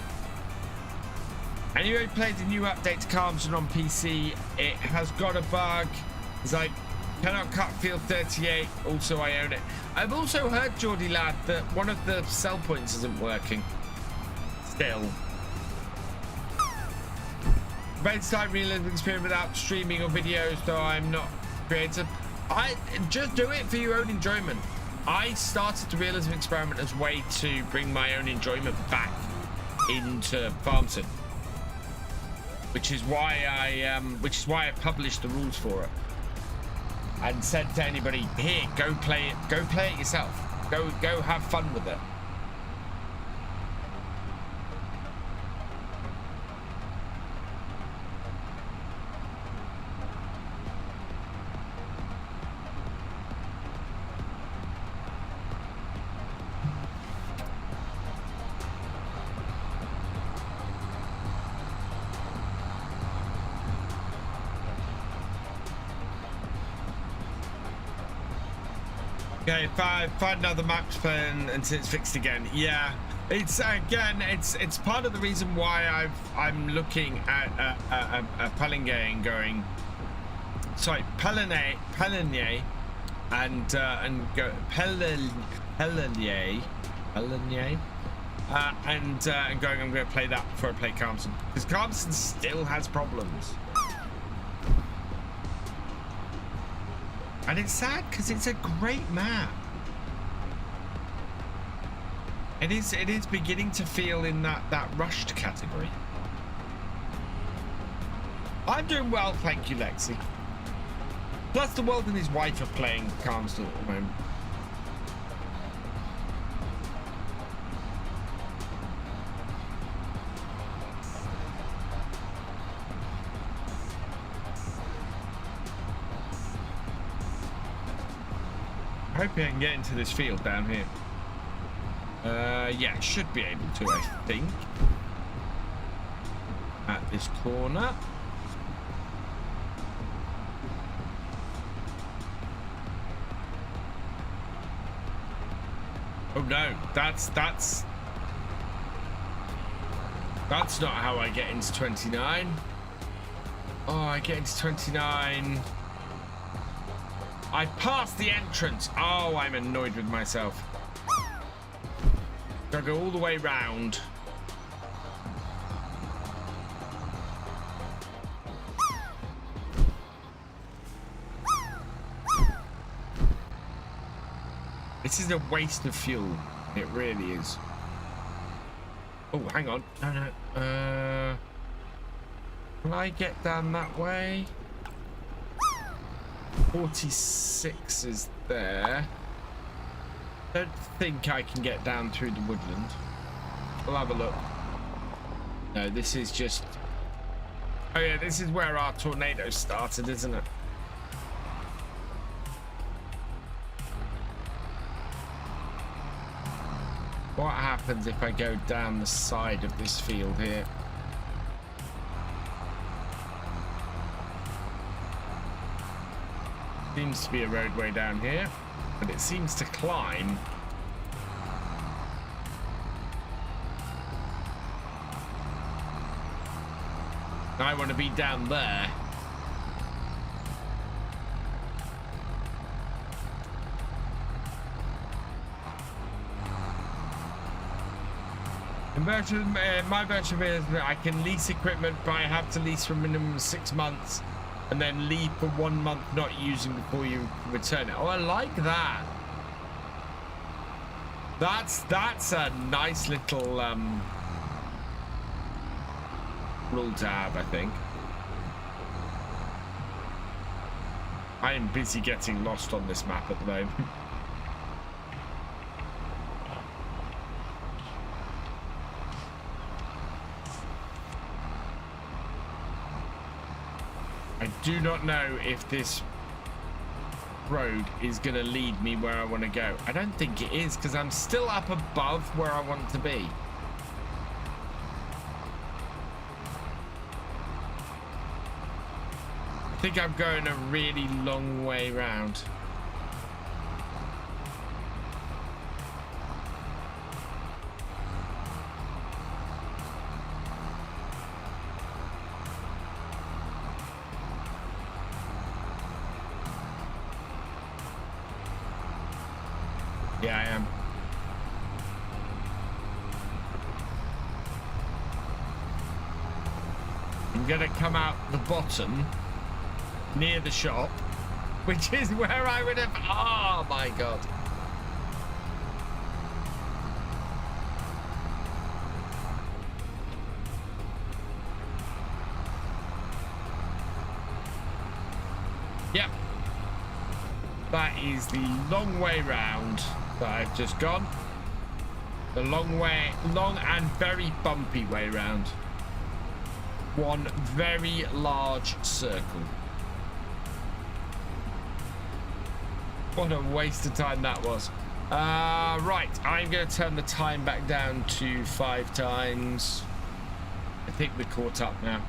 Anyway, played the new update to Calmson on PC. It has got a bug. It's like, cannot cut field 38. Also, I own it. I've also heard, Geordie lad, that one of the sell points isn't working. Still. Bedtime Realism experiment without streaming or videos, though I'm not creative. I just do it for your own enjoyment. I started the Realism experiment as a way to bring my own enjoyment back into Farmson, which is why I published the rules for it. And said to anybody, here, go play it yourself. Go have fun with it. Okay, find another map plan until it's fixed again. Yeah, it's again, it's part of the reason why I'm looking at a Palinge and going, sorry, Palinge and go Palinge and going. I'm going to play that before I play Calmson, because Calmson still has problems. And it's sad because it's a great map. It is beginning to feel in that rushed category. I'm doing well, thank you, Lexi. Plus the world and his wife are playing Calmson at the moment. Hoping I can get into this field down here. Yeah, should be able to, I think. At this corner. Oh no, that's That's not how I get into 29. Oh, I get into 29. I passed the entrance. Oh, I'm annoyed with myself. Gotta go all the way round. This is a waste of fuel. It really is. Oh, hang on. No. Can I get down that way? 46 is there. Don't think I can get down through the woodland. We'll have a look. No, this is just... Oh yeah, this is where our tornado started, isn't it? What happens if I go down the side of this field here? Seems to be a roadway down here, but it seems to climb. I want to be down there. My version is that I can lease equipment, but I have to lease for a minimum of 6 months and then leave for 1 month not using before you return it. Oh, I like that. That's a nice little rule to have, I think. I am busy getting lost on this map at the moment. I do not know if this road is going to lead me where I want to go. I don't think it is, because I'm still up above where I want to be. I think I'm going a really long way round. Yeah, I am. I'm gonna come out the bottom near the shop, which is where I would have... Oh my god. Yep. That is the long way round that I've just gone. The long and very bumpy way round. One very large circle. What a waste of time that was. Right, I'm going to turn the time back down to 5 times. I think we're caught up now.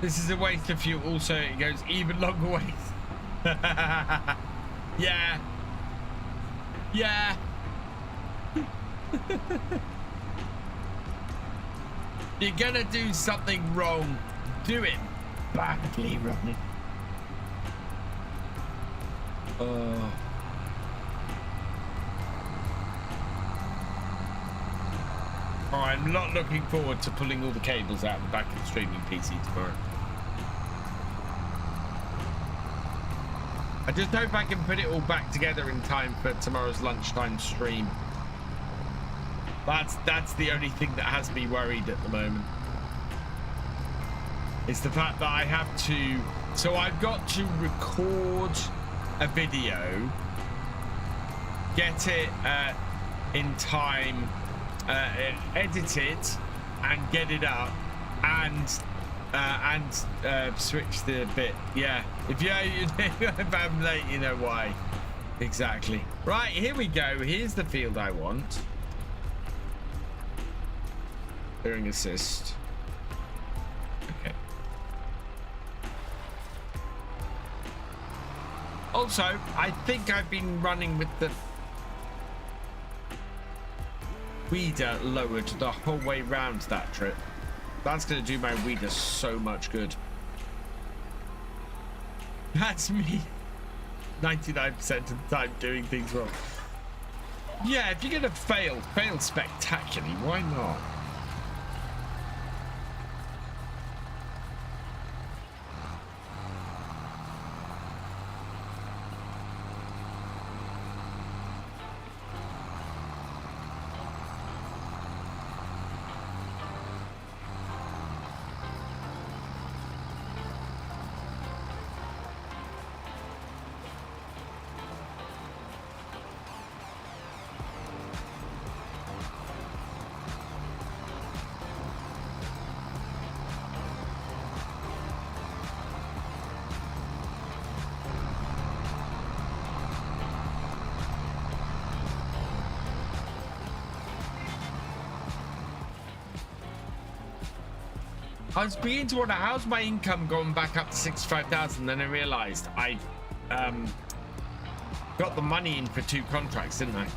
This is a waste of fuel. Also, it goes even longer ways. Yeah. Yeah. You're gonna do something wrong. Do it badly, Ronnie. Oh. Oh, I'm not looking forward to pulling all the cables out the back of the streaming PC tomorrow. I just hope I can put it all back together in time for tomorrow's lunchtime stream. That's the only thing that has me worried at the moment. It's the fact that I have to... So I've got to record a video, get it in time, edit it, and get it up, and switch the bit. Yeah, if I'm late, you know why. Exactly. Right, here we go. Here's the field I want. Clearing assist. Okay. Also, I think I've been running with the weeder lowered the whole way round that trip. That's going to do my weeder so much good. That's me 99% of the time doing things wrong. Yeah, if you're going to fail spectacularly. Why not? I was beginning to wonder, how's my income going back up to 65,000? Then I realized I got the money in for 2 contracts, didn't I?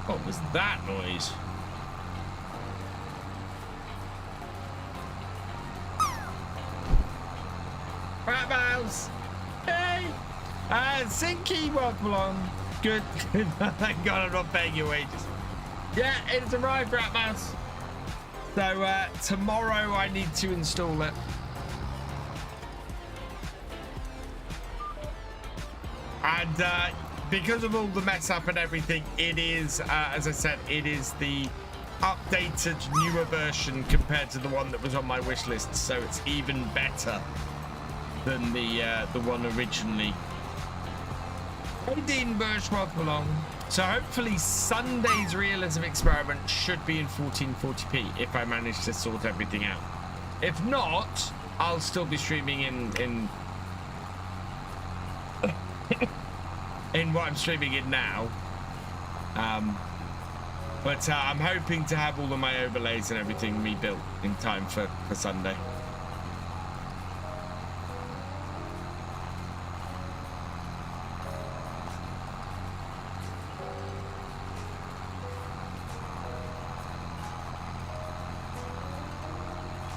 What was that noise? Rat mouse! Hey! Zinky, welcome along. Good. Thank God I'm not paying your wages. Yeah, it's arrived, Rat Mouse. So tomorrow I need to install it. And because of all the mess up and everything, it is, as I said, it is the updated, newer version compared to the one that was on my wish list. So it's even better than the one originally. Hey, Dean Bush, welcome along. So hopefully Sunday's realism experiment should be in 1440p if I manage to sort everything out. If not, I'll still be streaming in in what I'm streaming in now. But I'm hoping to have all of my overlays and everything rebuilt in time for Sunday.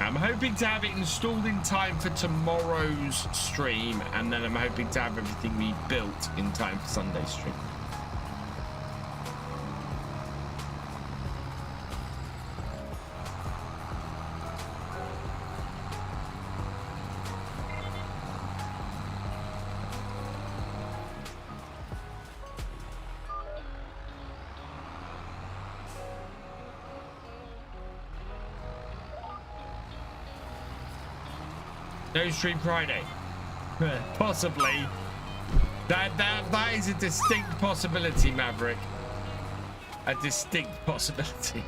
I'm hoping to have it installed in time for tomorrow's stream, and then I'm hoping to have everything rebuilt in time for Sunday's stream. No stream Friday. Possibly. That is a distinct possibility, Maverick. A distinct possibility.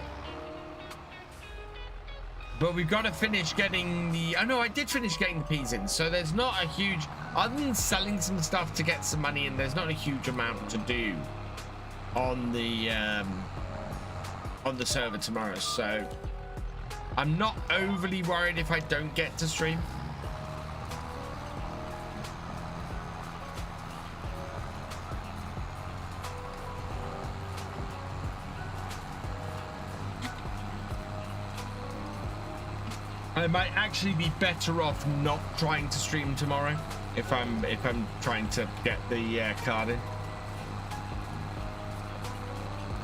But we've got to finish getting the... Oh no, I did finish getting the peas in. So there's not a huge... Other than selling some stuff to get some money in, there's not a huge amount to do on the server tomorrow. So I'm not overly worried if I don't get to stream. I might actually be better off not trying to stream tomorrow if I'm trying to get the card in.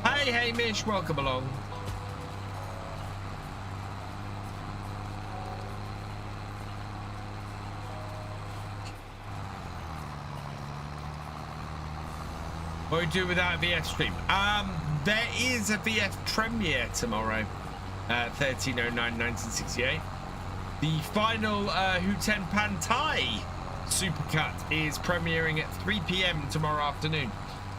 Hey Hamish, welcome along. What do we do without a VF stream? There is a VF premiere tomorrow, 13/09/1968. The final Huten Pantai supercut is premiering at 3 p.m. tomorrow afternoon.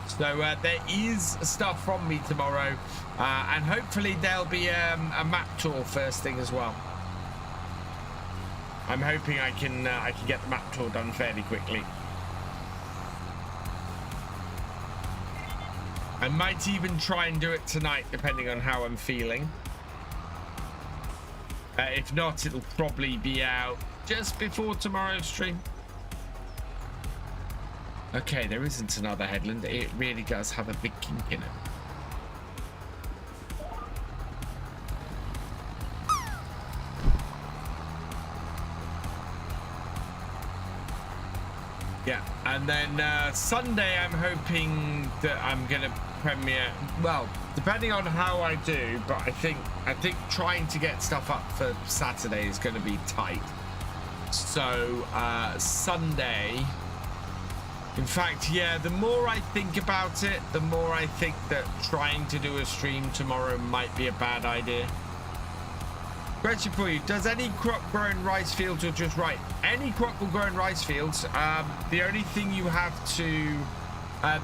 So there is stuff from me tomorrow, and hopefully there'll be a map tour first thing as well. I'm hoping I can get the map tour done fairly quickly. I might even try and do it tonight, depending on how I'm feeling. If not, it'll probably be out just before tomorrow's stream. Okay, there isn't another headland. It really does have a big kink in it. Yeah, and then Sunday I'm hoping that I'm gonna premiere, well, depending on how I do, but I think trying to get stuff up for Saturday is going to be tight. So Sunday, in fact, yeah, the more I think about it, the more I think that trying to do a stream tomorrow might be a bad idea. Question for you: does any crop grow in rice fields or just right? Any crop will grow in rice fields. The only thing you have to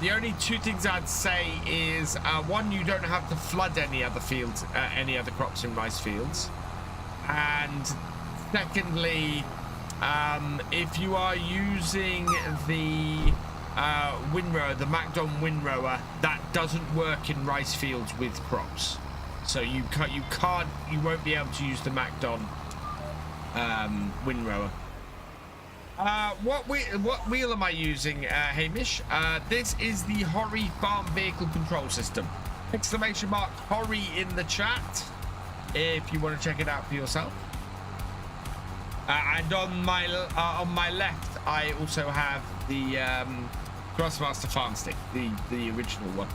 the only two things I'd say is one, you don't have to flood any other fields, any other crops in rice fields, and secondly, if you are using the windrower, the Madgin windrower, that doesn't work in rice fields with crops, so you won't be able to use the Madgin windrower. What wheel am I using, Hamish? This is the Horry Farm Vehicle Control System. Exclamation mark Horry in the chat if you want to check it out for yourself. And on my left, I also have the Crossmaster Farm Stick, the original one.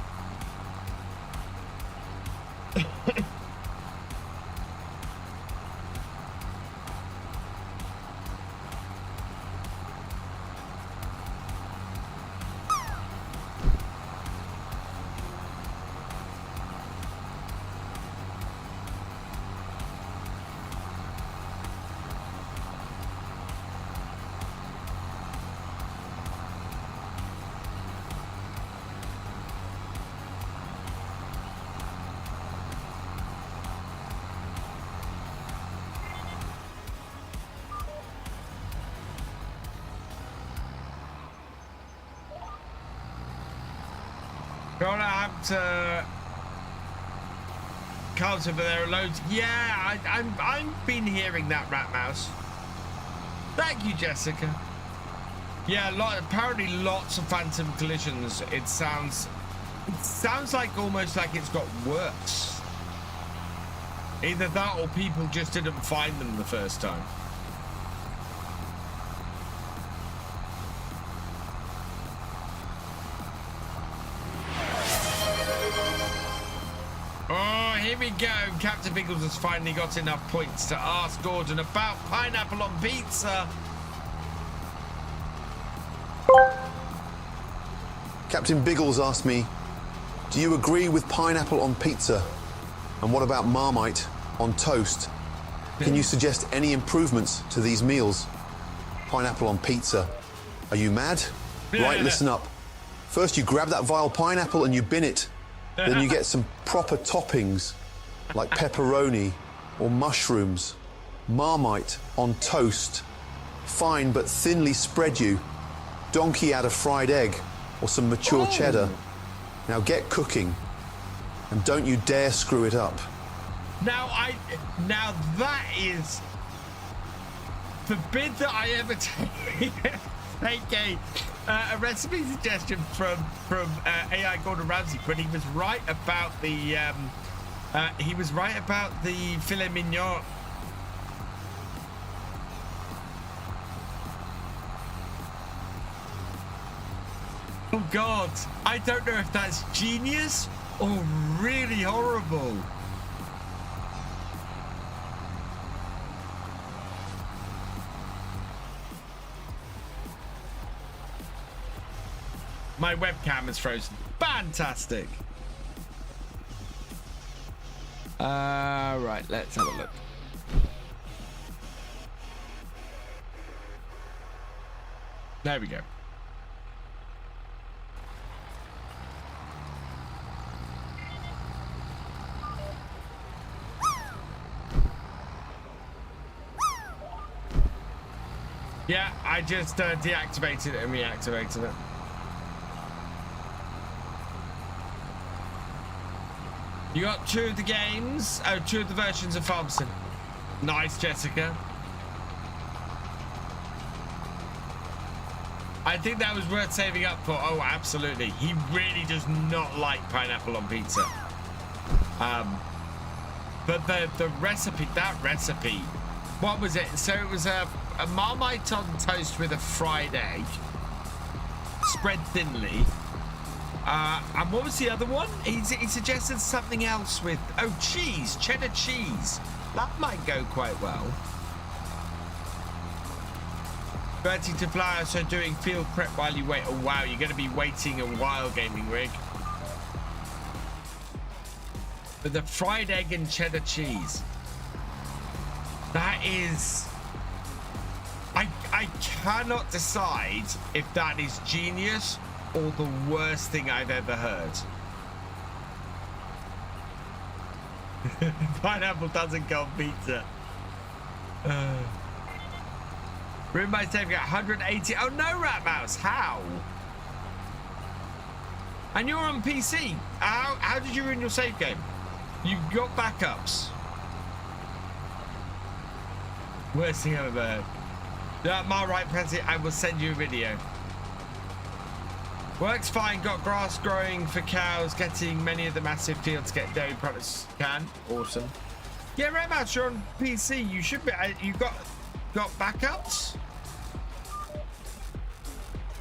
Gonna have to cards over there are loads. Yeah, I've been hearing that, Rat Mouse. Thank you, Jessica. Yeah, apparently lots of phantom collisions. It sounds like almost like it's got worse. Either that or people just didn't find them the first time. Oh, here we go. Captain Biggles has finally got enough points to ask Gordon about pineapple on pizza. Captain Biggles asked me, do you agree with pineapple on pizza? And what about Marmite on toast? Can you suggest any improvements to these meals? Pineapple on pizza. Are you mad? Right, listen up. First you grab that vile pineapple and you bin it. Then you get some proper toppings like pepperoni or mushrooms. Marmite on toast. Fine but thinly spread you. Donkey out a fried egg or some mature cheddar. Now get cooking and don't you dare screw it up. Now that is forbid that I ever take a recipe suggestion from AI Gordon Ramsay, but he was right about the filet mignon. Oh God, I don't know if that's genius or really horrible. My webcam is frozen. Fantastic. Right, let's have a look. There we go. Yeah, I just deactivated it and reactivated it. You got 2 of the games. Oh, 2 of the versions of Farmson. Nice, Jessica. I think that was worth saving up for. Oh, absolutely. He really does not like pineapple on pizza. But the recipe, that recipe, what was it? So it was a Marmite on toast with a fried egg, spread thinly. And what was the other one? He suggested something else with, oh, cheese, cheddar cheese. That might go quite well. Bertie to fly, so doing field prep while you wait. Oh, wow, you're going to be waiting a while, Gaming Rig. With the fried egg and cheddar cheese. That is... I cannot decide if that is genius or the worst thing I've ever heard. Pineapple doesn't go on pizza. Room by save, 180. Oh no, Rat Mouse, how? And you're on PC. How did you ruin your save game? You got backups. Worst thing I've ever heard. My right, Patsy, I will send you a video. Works fine, got grass growing for cows, getting many of the massive fields get dairy products can. Awesome. Yeah, Rat Mouse, you're on PC. You should be. You got backups?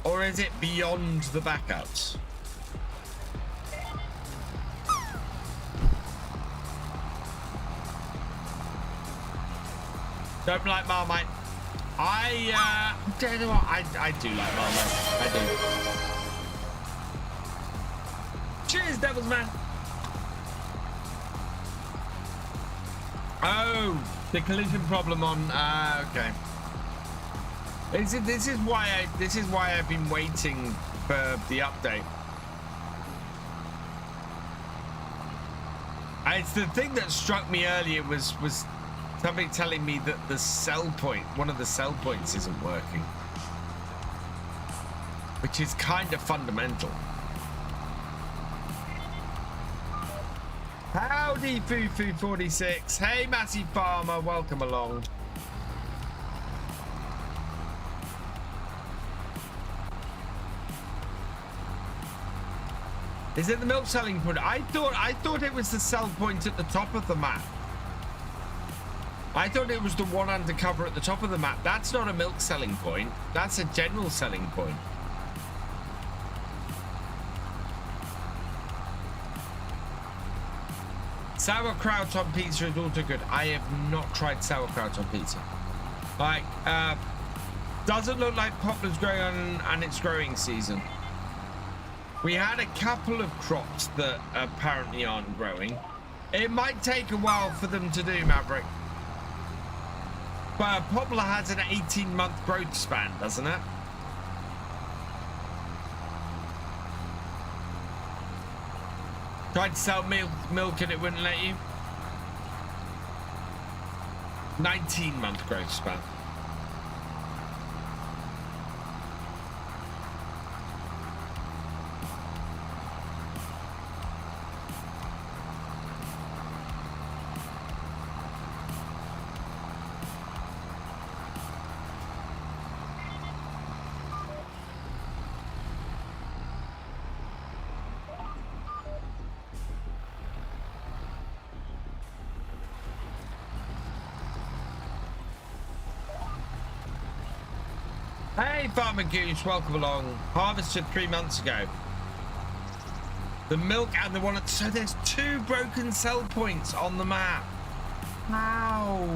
Or is it beyond the backups? Don't like Marmite. I don't know what I do like Marmite. I do. Cheers, Devils Man. Oh, the collision problem on. Okay. This is why I've been waiting for the update. It's the thing that struck me earlier was somebody telling me that the sell point, one of the sell points, isn't working, which is kind of fundamental. Howdy, Fufu46. Hey, Massive Farmer, welcome along. Is it the milk selling point? I thought it was the sell point at the top of the map. I thought it was the one undercover at the top of the map. That's not a milk selling point. That's a general selling point. Sauerkraut on pizza is also good. I have not tried sauerkraut on pizza. Like, doesn't look like poplar's growing on and it's growing season. We had a couple of crops that apparently aren't growing. It might take a while for them to do, Maverick. But poplar has an 18-month growth span, doesn't it? Tried to sell milk and it wouldn't let you. 19-month growth span. Hey, Farmer Goose, welcome along. Harvested 3 months ago. The milk and the one. So there's 2 broken sell points on the map. How?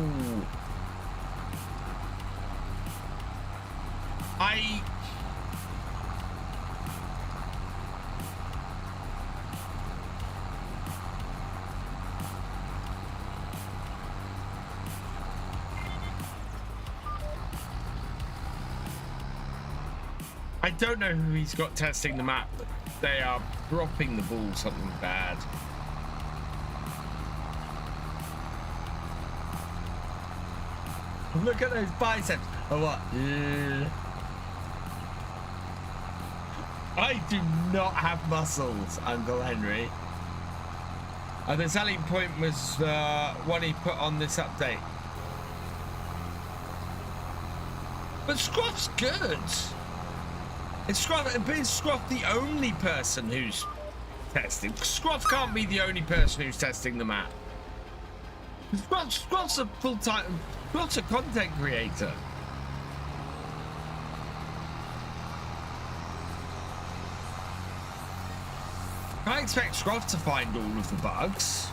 I don't know who he's got testing the map, but they are dropping the ball something bad. Look at those biceps. Oh, what? I do not have muscles, Uncle Henry. The selling point was what he put on this update. But Scruff's good. Is Scruff the only person who's testing? Scruff can't be the only person who's testing the map. Scruff's a full-time, Scruff's a content creator. I expect Scruff to find all of the bugs.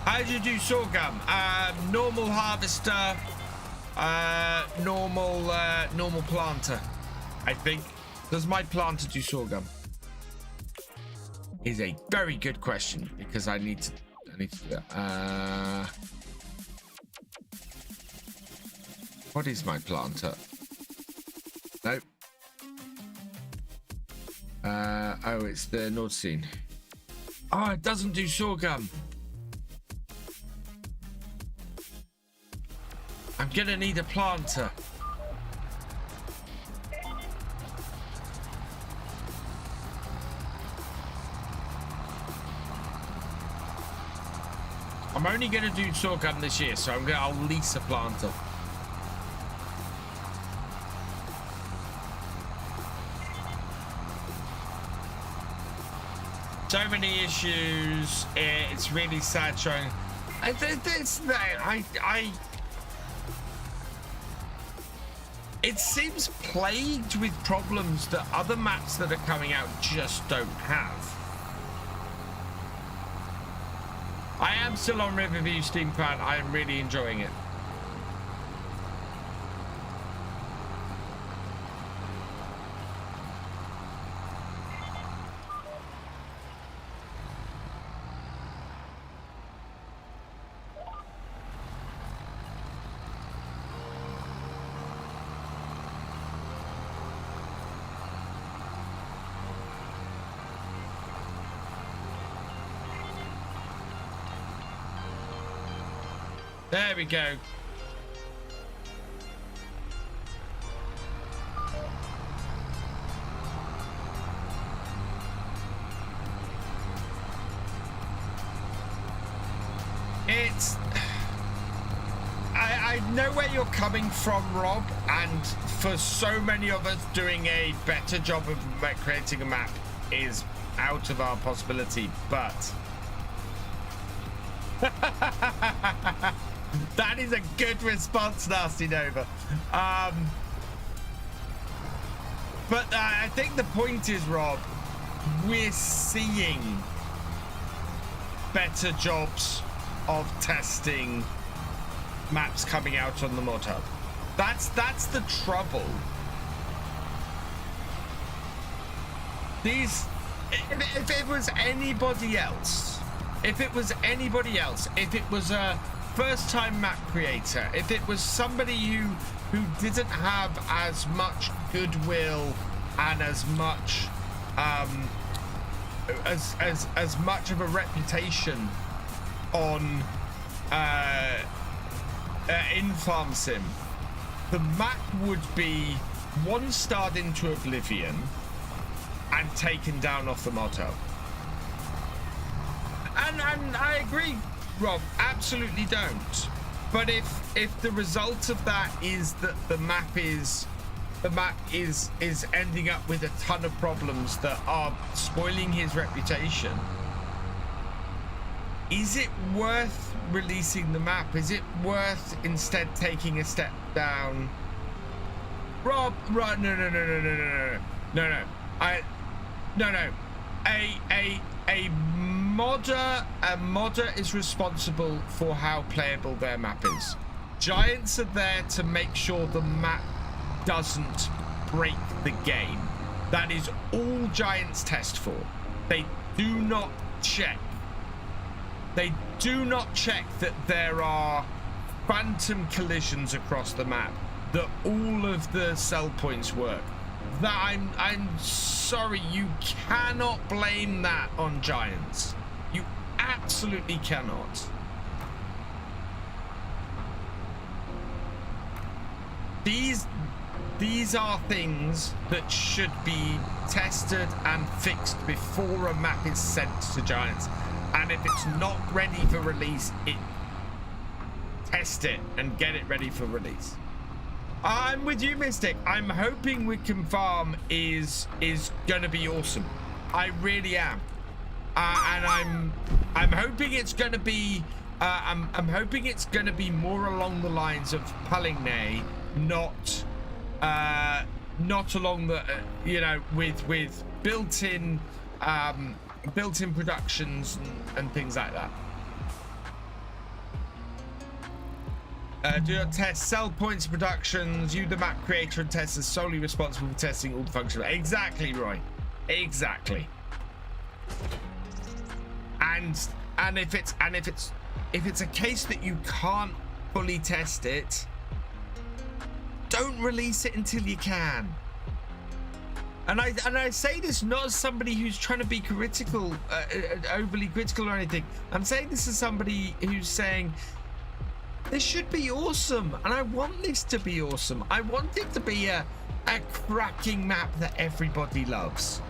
How do you do sorghum? Normal harvester, normal planter, I think. Does my planter do sorghum? Is a very good question because I need to do that. What is my planter? Nope. Oh, it's the Nordseen. Oh, it doesn't do sorghum. I'm gonna need a planter. I'm only gonna do sorghum this year, so I'll lease a planter. So many issues. It's really sad showing. It seems plagued with problems that other maps that are coming out just don't have. I am still on Riverview Steampunk. I am really enjoying it. There we go. It's... I know where you're coming from, Rob, and for so many of us, doing a better job of creating a map is out of our possibility, but... That is a good response, Nasty Nova. But I think the point is, Rob, we're seeing better jobs of testing maps coming out on the mod hub. That's the trouble. If it was anybody else, if it was a first-time map creator, if it was somebody who didn't have as much goodwill and as much as much of a reputation on in Farm Sim, the map would be one-starred into oblivion and taken down off the mod hub. And I agree, Rob, absolutely don't. But if the result of that is that the map is ending up with a ton of problems that are spoiling his reputation, is it worth releasing the map? Is it worth instead taking a step down? Rob, right? No. A modder is responsible for how playable their map is. Giants are there to make sure the map doesn't break the game. That is all Giants test for. They do not check They do not check that there are phantom collisions across the map, that all of the sell points work. That I'm sorry, you cannot blame that on Giants. You absolutely cannot. These are things that should be tested and fixed before a map is sent to Giants. And if it's not ready for release, test it and get it ready for release. I'm with you, Mystic. I'm hoping Wickham Farm is gonna be awesome. I really am, and I'm hoping it's gonna be. I'm hoping it's gonna be more along the lines of Weiblinger, not along the you know, with built-in productions and things like that. Do not test sell points productions. You, the map creator and tester, is solely responsible for testing all the functions. Exactly, Roy. Exactly. And if it's a case that you can't fully test it, don't release it until you can. And I say this not as somebody who's trying to be critical, overly critical or anything. I'm saying this as somebody who's saying, this should be awesome, and I want this to be awesome. I want it to be a cracking map that everybody loves.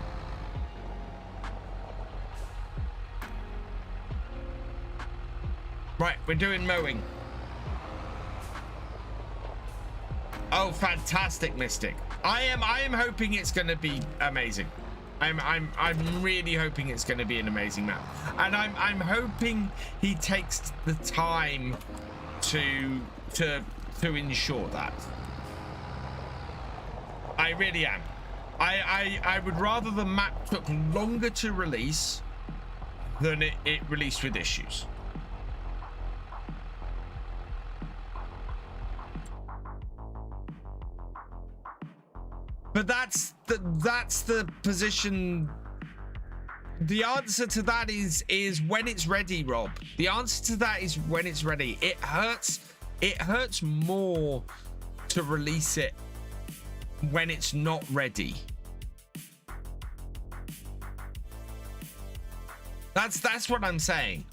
Right, we're doing mowing. Oh, fantastic, Mystic. I am hoping it's going to be amazing. I'm really hoping it's going to be an amazing map, and I'm hoping he takes the time to ensure that. I really am. I would rather the map took longer to release than it released with issues. But that's the position. The answer to that is when it's ready, Rob. The answer to that is when it's ready. It hurts more to release it when it's not ready. That's what I'm saying.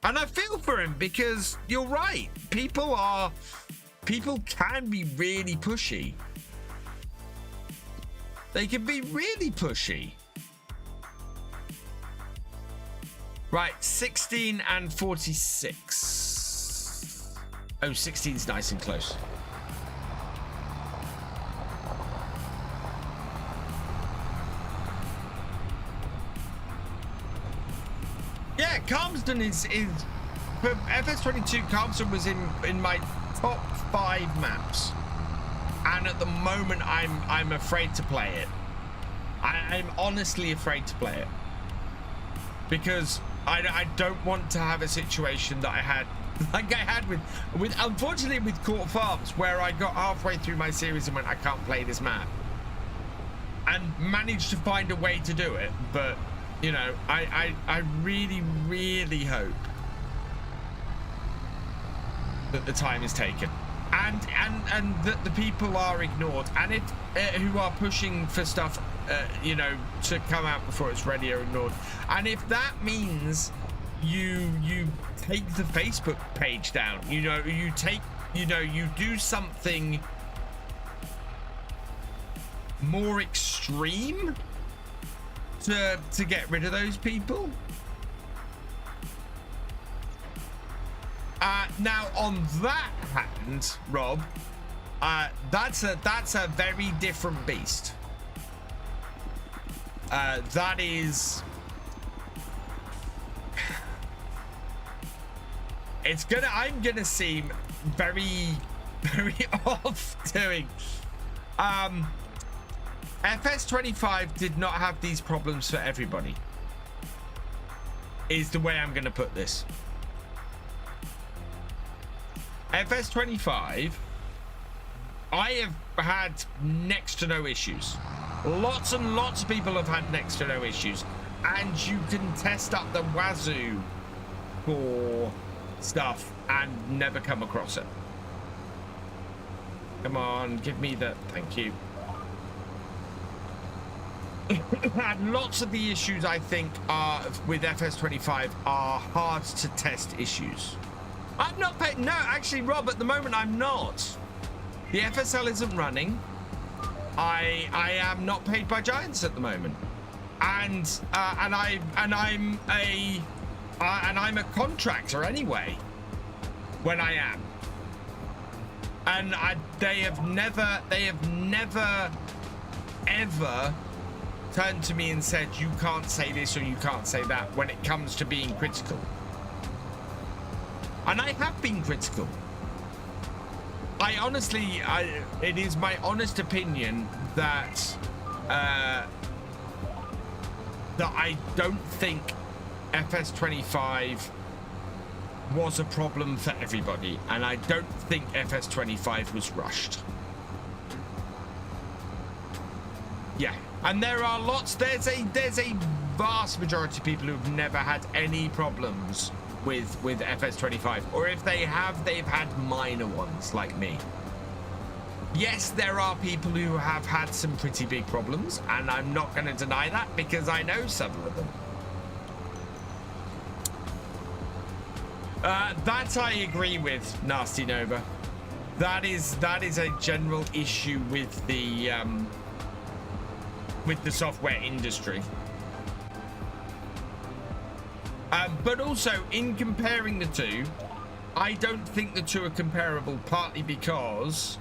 And I feel for him, because you're right. People can be really pushy. They can be really pushy. Right, 16 and 46. Oh, 16's nice and close. Yeah, Calmsden is for FS22. Calmsden was in my top 5 maps, and at the moment I'm afraid to play it. I'm honestly afraid to play it, because I don't want to have a situation that I had, like I had with unfortunately with Court Farms, where I got halfway through my series and went, I can't play this map, and managed to find a way to do it. But you know, I really, really hope that the time is taken, and that the people are ignored, and if who are pushing for stuff you know, to come out before it's ready are ignored. And if that means you take the Facebook page down, you know, you do something more extreme to get rid of those people. Now on that hand, Rob, that's a very different beast. That is, I'm gonna seem very, very off doing. FS25 did not have these problems for everybody, is the way I'm gonna put this. FS25, I have had next to no issues. Lots and lots of people have had next to no issues, and you can test up the wazoo for stuff and never come across it. Come on, give me the... Thank you. And lots of the issues, I think, are with FS25 are hard to test issues. I'm not paid. No, actually, Rob, at the moment, I'm not. The FSL isn't running. I am not paid by Giants at the moment, and I'm a contractor anyway. When I am, and they have never ever turned to me and said you can't say this or you can't say that when it comes to being critical. And I have been critical. I honestly, it is my honest opinion that that I don't think FS25 was a problem for everybody, and I don't think FS25 was rushed. Yeah, and there are lots. There's a vast majority of people who've never had any problems with FS25, or if they have, they've had minor ones like me. Yes, there are people who have had some pretty big problems, and I'm not going to deny that because I know some of them. That I agree with, Nasty Nova. That is a general issue with the software industry. But also, in comparing the two, I don't think the two are comparable, partly because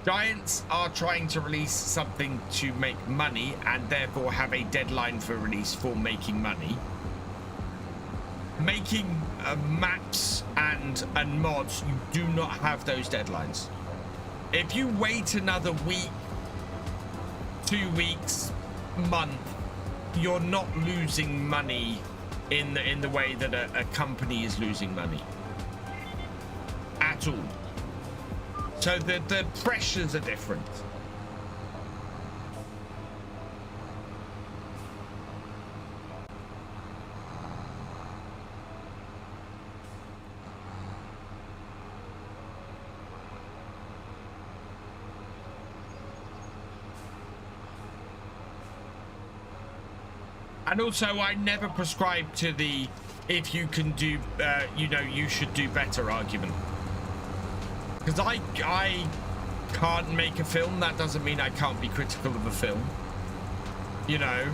Giants are trying to release something to make money and therefore have a deadline for release for making money. Making maps and mods, you do not have those deadlines. If you wait another week, 2 weeks, month, you're not losing money in the way that a company is losing money at all. So the pressures are different. And also, I never prescribe to the if you can do, you should do better argument. Because I can't make a film. That doesn't mean I can't be critical of a film. You know,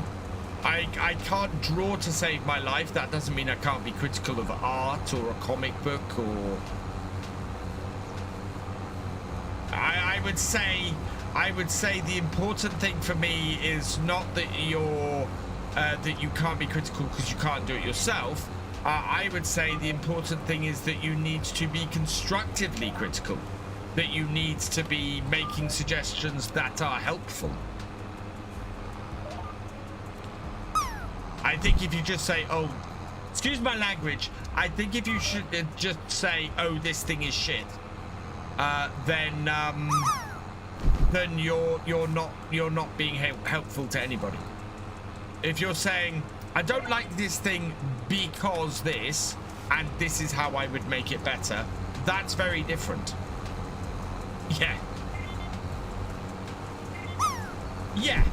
I can't draw to save my life. That doesn't mean I can't be critical of art or a comic book or... I would say the important thing for me is not that you're... that you can't be critical because you can't do it yourself. I would say the important thing is that you need to be constructively critical, that you need to be making suggestions that are helpful. I think if you just say, oh, excuse my language, I think if you should just say, oh, this thing is shit, then you're not being helpful to anybody. If you're saying, I don't like this thing because this, and this is how I would make it better, that's very different. Yeah. Yeah.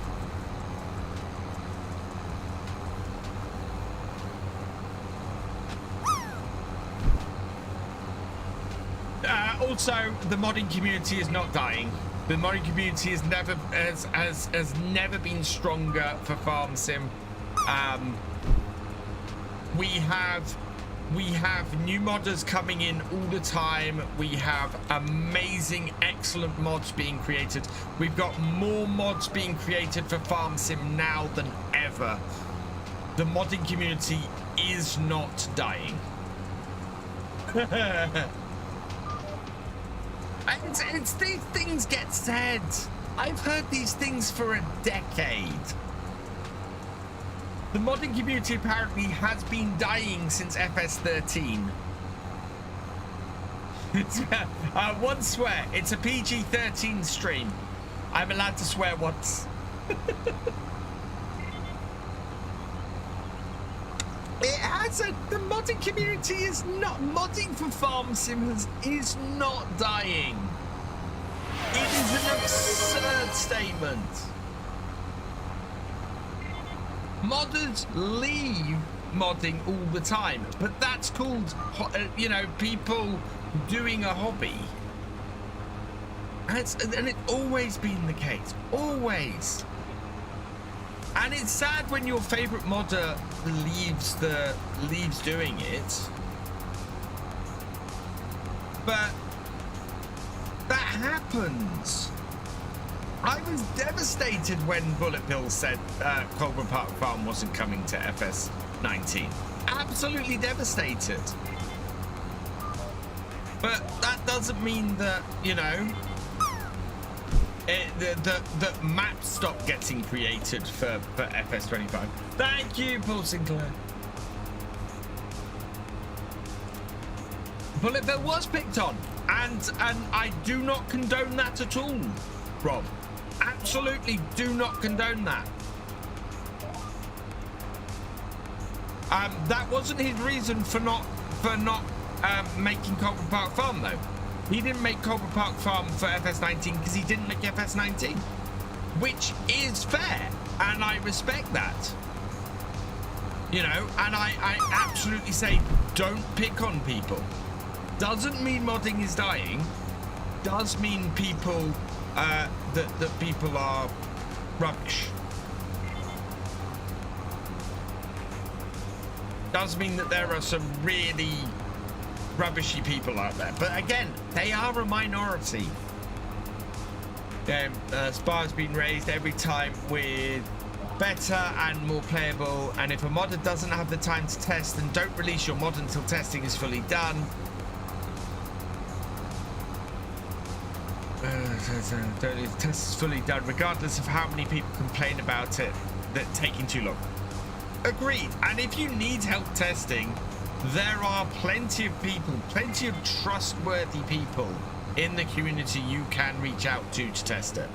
Also, the modding community is not dying. The modding community has never been stronger for Farm Sim. We have new modders coming in all the time. We have amazing, excellent mods being created. We've got more mods being created for Farm Sim now than ever. The modding community is not dying. It's these things get said. I've heard these things for a decade. The modding community apparently has been dying since FS13. One swear. It's a PG-13 stream. I'm allowed to swear once. It I said the modding community is not modding for farm sims is not dying. It is an absurd statement. Modders leave modding all the time, but that's called, you know, people doing a hobby. And it's always been the case, always. And it's sad when your favorite modder leaves doing it, but that happens. I was devastated when Bullet Bill said Colburn Park Farm wasn't coming to FS19. Absolutely devastated. But that doesn't mean that, you know, the maps stop getting created for FS25. Thank you, Paul Sinclair. Bullet Bill was picked on, and I do not condone that at all, Rob. Absolutely do not condone that. That wasn't his reason for not making Colburn Park Farm, though. He didn't make Colburn Park Farm for FS19 because he didn't make FS19, which is fair, and I respect that. You know, and I absolutely say don't pick on people. Doesn't mean modding is dying. Does mean people that people are rubbish. Does mean that there are some really rubbishy people out there, but again, they are a minority. Spar's been raised every time with better and more playable, and if a modder doesn't have the time to test, then don't release your mod until testing is fully done. Test is fully done regardless of how many people complain about it that taking too long. Agreed. And if you need help testing, there are plenty of people, plenty of trustworthy people in the community you can reach out to test it.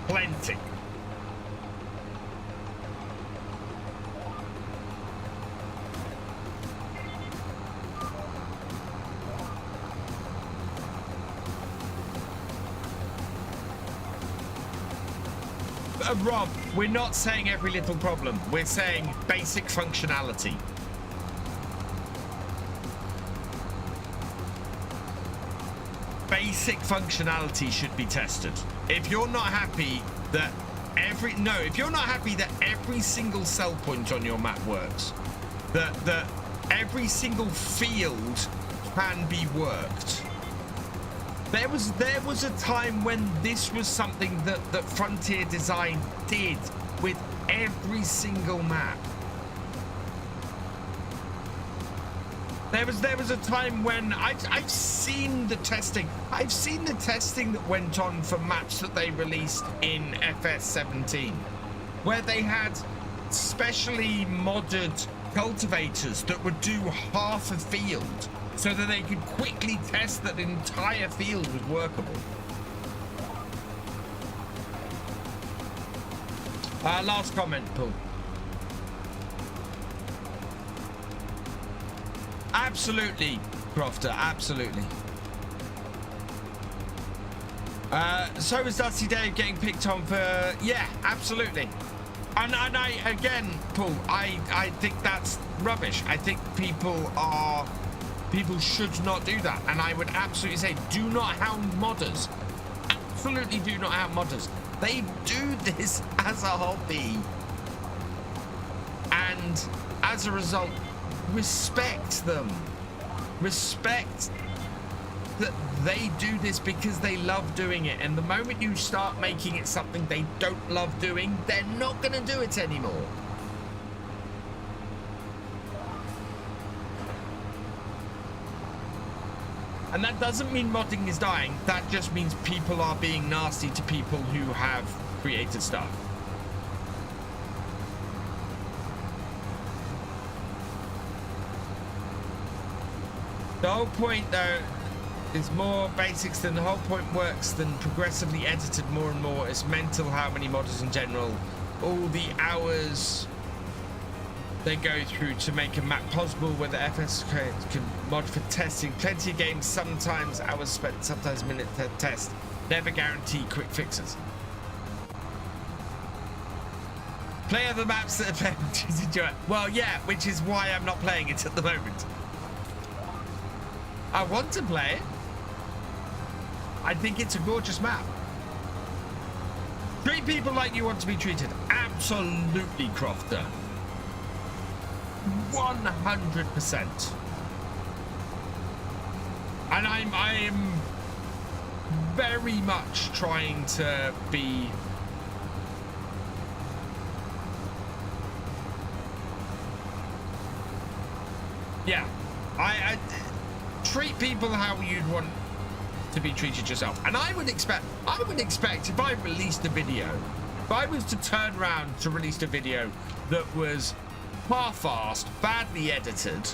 Plenty. Rob, we're not saying every little problem. We're saying basic functionality. Basic functionality should be tested. If you're not happy that every single sell point on your map works, that every single field can be worked. There was a time when this was something that Frontier Design did with every single map. There was a time when I've seen the testing. I've seen the testing that went on for maps that they released in FS17, where they had specially modded cultivators that would do half a field, so that they could quickly test that the entire field was workable. Last comment, Paul. Absolutely, Crofter, absolutely. So was Dusty Dave getting picked on for... Yeah, absolutely. And I, again, Paul, I think that's rubbish. I think people should not do that, and I would absolutely say do not hound modders. Absolutely do not hound modders. They do this as a hobby, and as a result, respect them. Respect that they do this because they love doing it, and the moment you start making it something they don't love doing, they're not going to do it anymore. And that doesn't mean modding is dying. That just means people are being nasty to people who have created stuff. The whole point, though, is more basics than the whole point works than progressively edited more and more. It's mental how many modders in general all the hours they go through to make a map possible, where the FS can mod for testing. Plenty of games, sometimes hours spent, sometimes minutes to test. Never guarantee quick fixes. Play other maps that are playing. Enjoy it. Well, yeah, which is why I'm not playing it at the moment. I want to play it. I think it's a gorgeous map. Treat people like you want to be treated. Absolutely, Crofter. 100%. And I am very much trying to be I treat people how you'd want to be treated yourself. And I would expect if I released a video, if I was to turn around to release a video that was half-assed, badly edited,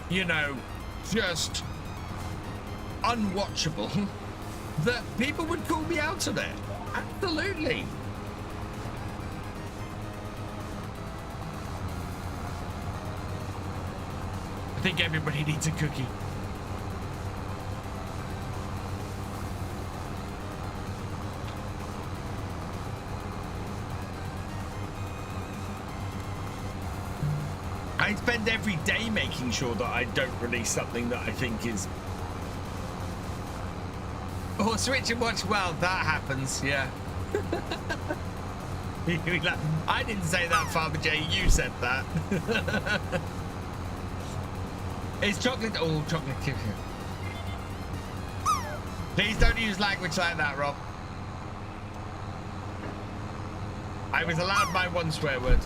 you know, just unwatchable, that people would call me out on it. Absolutely. I think everybody needs a cookie. I spend every day making sure that I don't release something that I think is... Oh, switch and watch. Well, that happens, yeah. I didn't say that, Farmer J. You said that. It's chocolate. Oh, chocolate chip. Please don't use language like that, Rob. I was allowed my one swear word.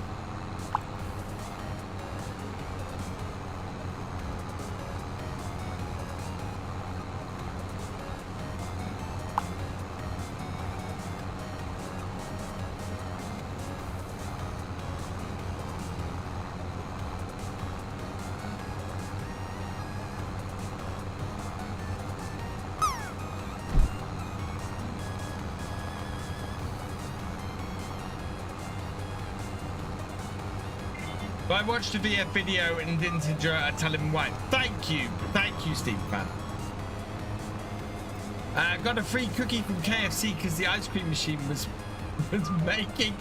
I watched a VF video and didn't enjoy it. I tell him why. Thank you, Steve fan. Got a free cookie from KFC because the ice cream machine was making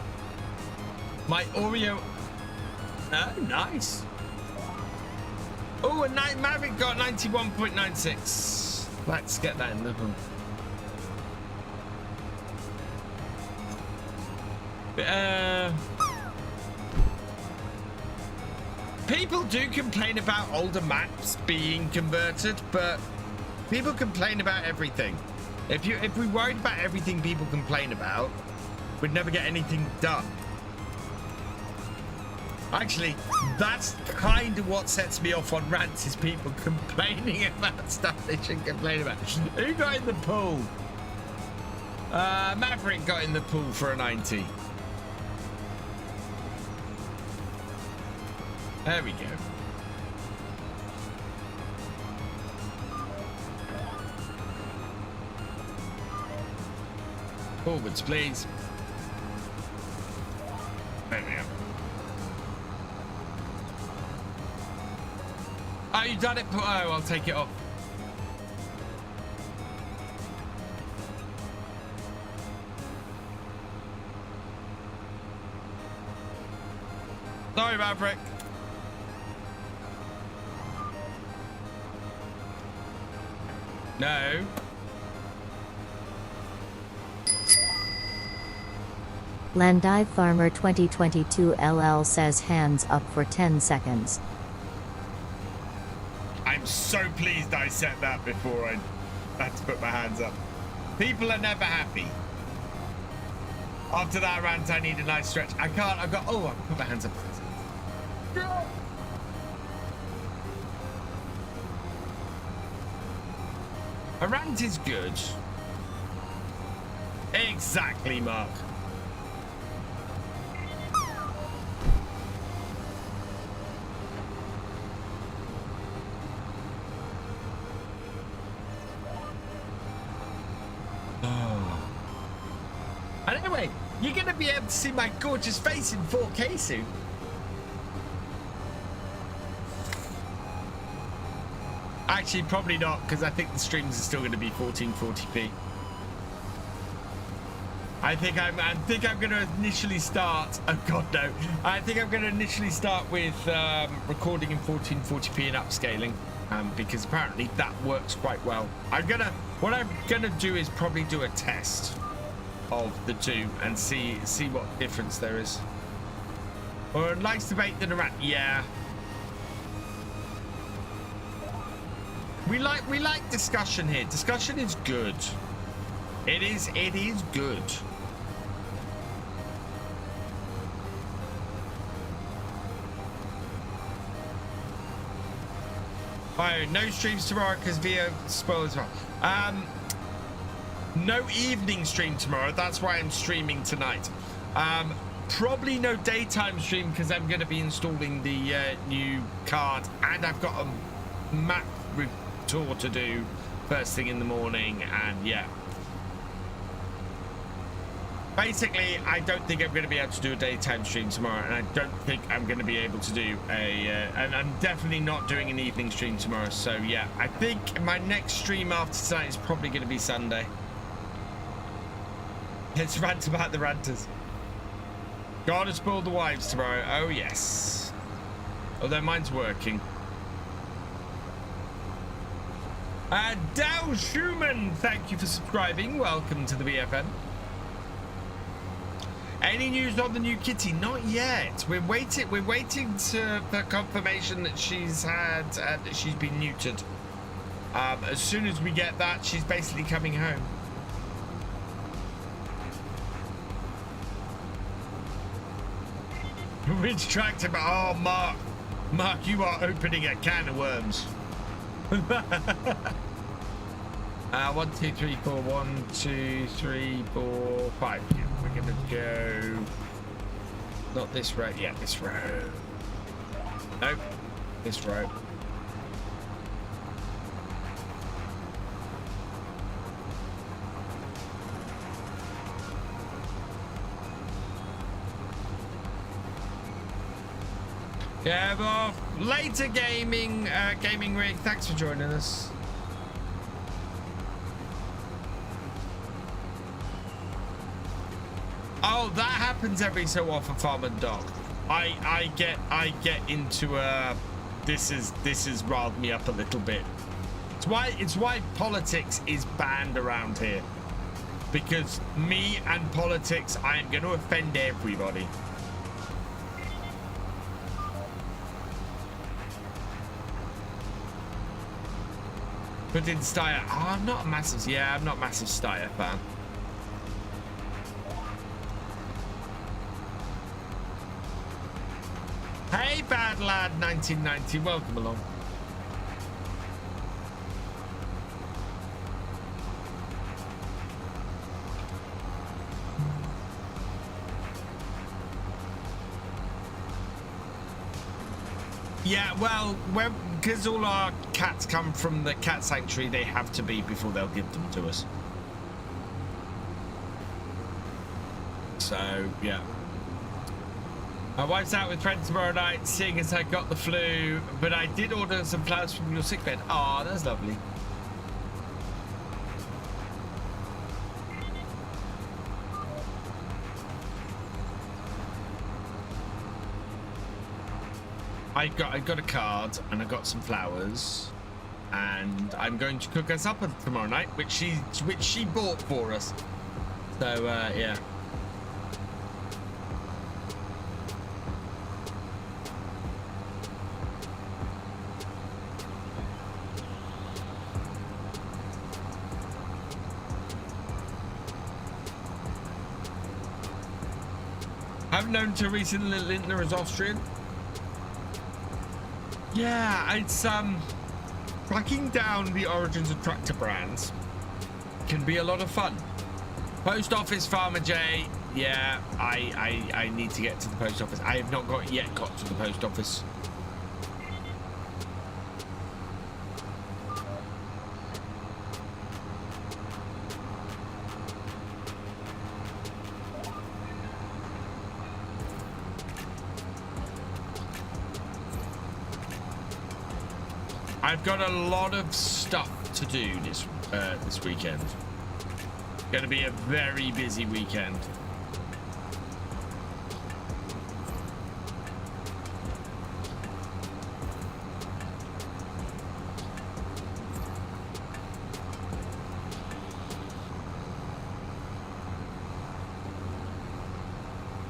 my Oreo. Oh, nice. Oh, and Maverick got 91.96. Let's get that in the room. People do complain about older maps being converted, but people complain about everything. If we worried about everything people complain about, we'd never get anything done. Actually, that's kind of what sets me off on rants, is people complaining about stuff they shouldn't complain about. Who got in the pool? Maverick got in the pool for a 90. There we go. Forwards, please. There we go. Oh, you done it? Oh, I'll take it off. Sorry, Maverick. No. Landive Farmer 2022 LL says hands up for 10 seconds. I'm so pleased I said that before I had to put my hands up. People are never happy. After that rant, I need a nice stretch. I can't. I've got. Oh, I can put my hands up. A rant is good. Exactly, Mark. Oh. And anyway, You're going to be able to see my gorgeous face in 4K soon. Actually, probably not, because I think the streams are still going to be 1440p. I think I'm going to initially start. Oh God, no! I think I'm going to initially start with recording in 1440p and upscaling, because apparently that works quite well. What I'm gonna do is probably do a test of the two and see what difference there is. Or likes debate than a rat. Yeah. We like discussion here. Discussion is good. It is good. Oh, no streams tomorrow because VO spoilers. No evening stream tomorrow. That's why I'm streaming tonight. Probably no daytime stream because I'm going to be installing the new card, and I've got a map tour to do first thing in the morning, and yeah. Basically, I don't think I'm going to be able to do a daytime stream tomorrow, and I don't think I'm going to be able to do and I'm definitely not doing an evening stream tomorrow. So yeah, I think my next stream after tonight is probably going to be Sunday. Let's rant about the ranters. Gotta spoil the wives tomorrow. Oh yes. Although mine's working. Dow Schumann, thank you for subscribing. Welcome to the BFN. Any news on the new kitty? Not yet. We're waiting for confirmation that she's been neutered. As soon as we get that, she's basically coming home. Which tractor? Oh, Mark, you are opening a can of worms. 1, 2, 3, 4. 1, 2, 3, 4, 5. Yeah, we're gonna go. Not this road. Yeah, this road. Nope. This road. Yeah, well, later gaming rig. Thanks for joining us. Oh, that happens every so often, Farm and Dog. I get into this has riled me up a little bit. It's why politics is banned around here. Because me and politics, I am going to offend everybody. But in Steyr, I'm not a massive Steyr fan. Hey, Bad Lad 1990, welcome along. Yeah, well, because all our cats come from the cat sanctuary, they have to be before they'll give them to us. So, yeah. My wife's out with friends tomorrow night, seeing as I got the flu, but I did order some flowers from your sickbed. Oh, that's lovely. I got a card and I got some flowers, and I'm going to cook us up tomorrow night, which she bought for us. So yeah. I've known Teresa Lindner as Austrian. Yeah, it's tracking down the origins of tractor brands can be a lot of fun. Post office, Farmer J. Yeah, I need to get to the post office. I have not yet got to the post office. I've got a lot of stuff to do this weekend. Going to be a very busy weekend.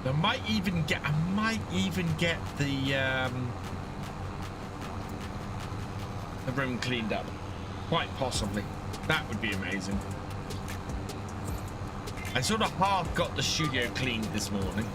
I might even get the room cleaned up. Quite possibly. That would be amazing. I sort of half got the studio cleaned this morning.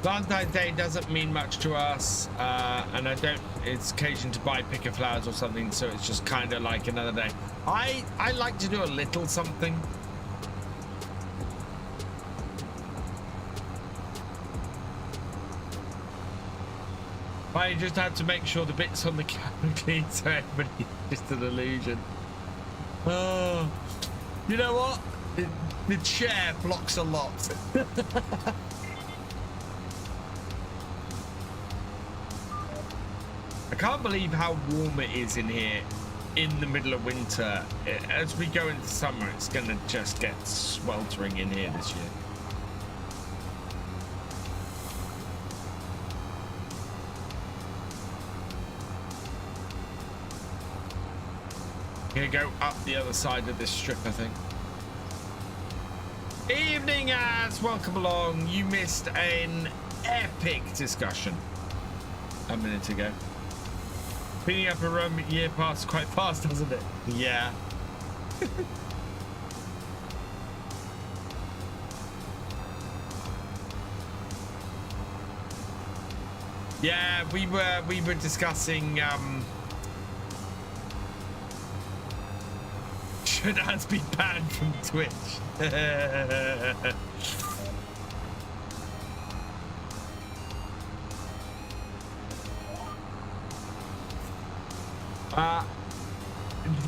Valentine's Day doesn't mean much to us, and I don't. It's occasion to buy picker flowers or something, so it's just kind of like another day. I like to do a little something. I just had to make sure the bits on the camera clean, so everybody's just an illusion. Oh, you know what? The chair blocks a lot. I can't believe how warm it is in here in the middle of winter. As we go into summer, it's going to just get sweltering in here this year. Gonna go up the other side of this strip, I think. Evening, ads. Welcome along. You missed an epic discussion a minute ago. Cleaning up a room year passes quite fast, doesn't it? Yeah. Yeah, we were discussing should ads be banned from Twitch?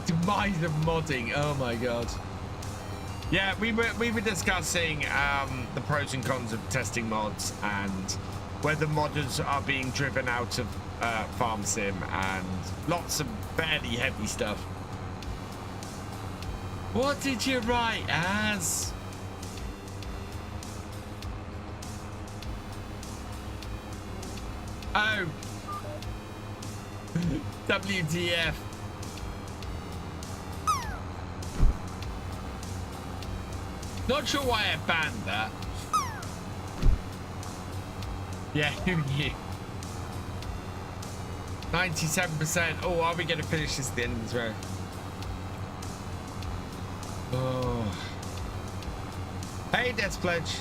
Demise of modding. Oh my god. Yeah, we were discussing the pros and cons of testing mods and whether modders are being driven out of farm sim and lots of fairly heavy stuff. What did you write as? Oh. WTF. Not sure why I banned that. Yeah, who knew? 97%. Oh, are we going to finish this at the end of this round? Oh. Hey, Death Pledge.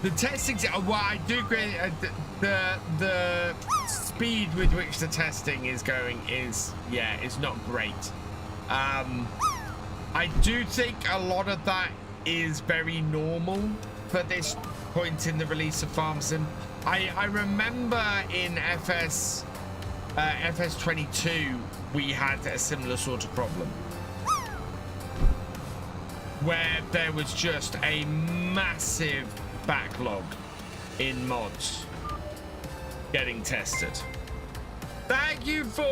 The testing, well, I do agree. The speed with which the testing is going is, yeah, it's not great. I do think a lot of that is very normal for this point in the release of Farm Sim. I remember in FS22 we had a similar sort of problem where there was just a massive backlog in mods getting tested. Thank you for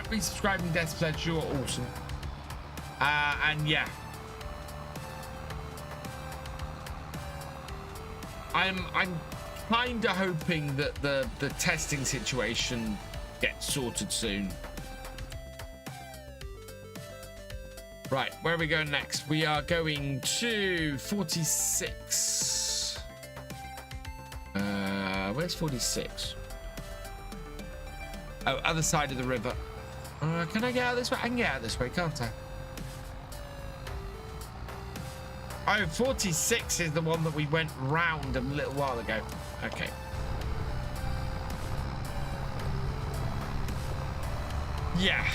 resubscribing, Death Pledge. You're awesome. And yeah, I'm kind of hoping that the testing situation gets sorted soon. Right, where are we going next? We are going to 46. Where's 46? Oh, other side of the river. Can I get out this way? I can get out this way, can't I? Oh, 46 is the one that we went round a little while ago. Okay. Yeah.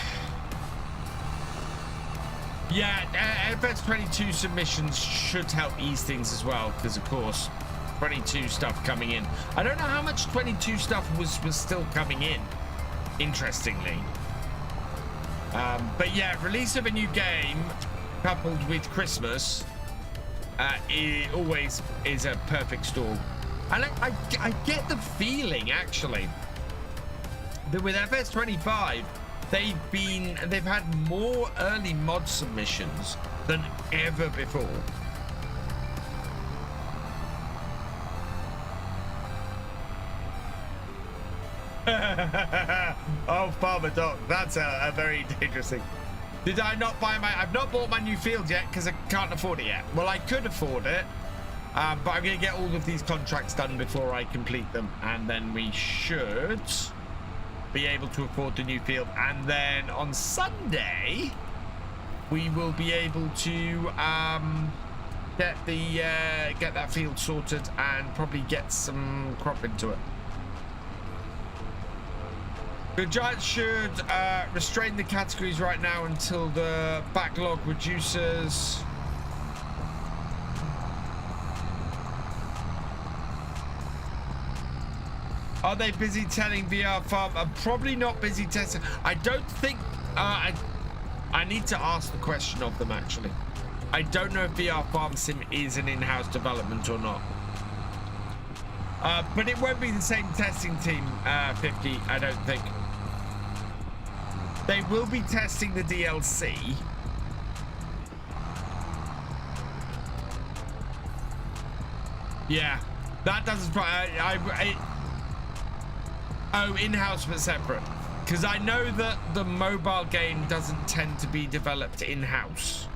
Yeah, FS22 submissions should help ease things as well, because of course, 22 stuff coming in. I don't know how much 22 stuff was still coming in, interestingly. But yeah, release of a new game coupled with Christmas, it always is a perfect storm. And I get the feeling actually that with FS25 they've had more early mod submissions than ever before. Oh, Farmer Doc, that's a very dangerous thing. Did I not buy I've not bought my new field yet because I can't afford it yet. Well, I could afford it, but I'm going to get all of these contracts done before I complete them, and then we should be able to afford the new field. And then on Sunday, we will be able to get that field sorted and probably get some crop into it. The Giants should restrain the categories right now until the backlog reduces. Are they busy telling VR Farm? I'm probably not busy testing. I don't think... I need to ask the question of them, actually. I don't know if VR Farm Sim is an in-house development or not. But it won't be the same testing team, 50, I don't think. They will be testing the DLC. Yeah, that doesn't... Oh, in-house but separate. Because I know that the mobile game doesn't tend to be developed in-house.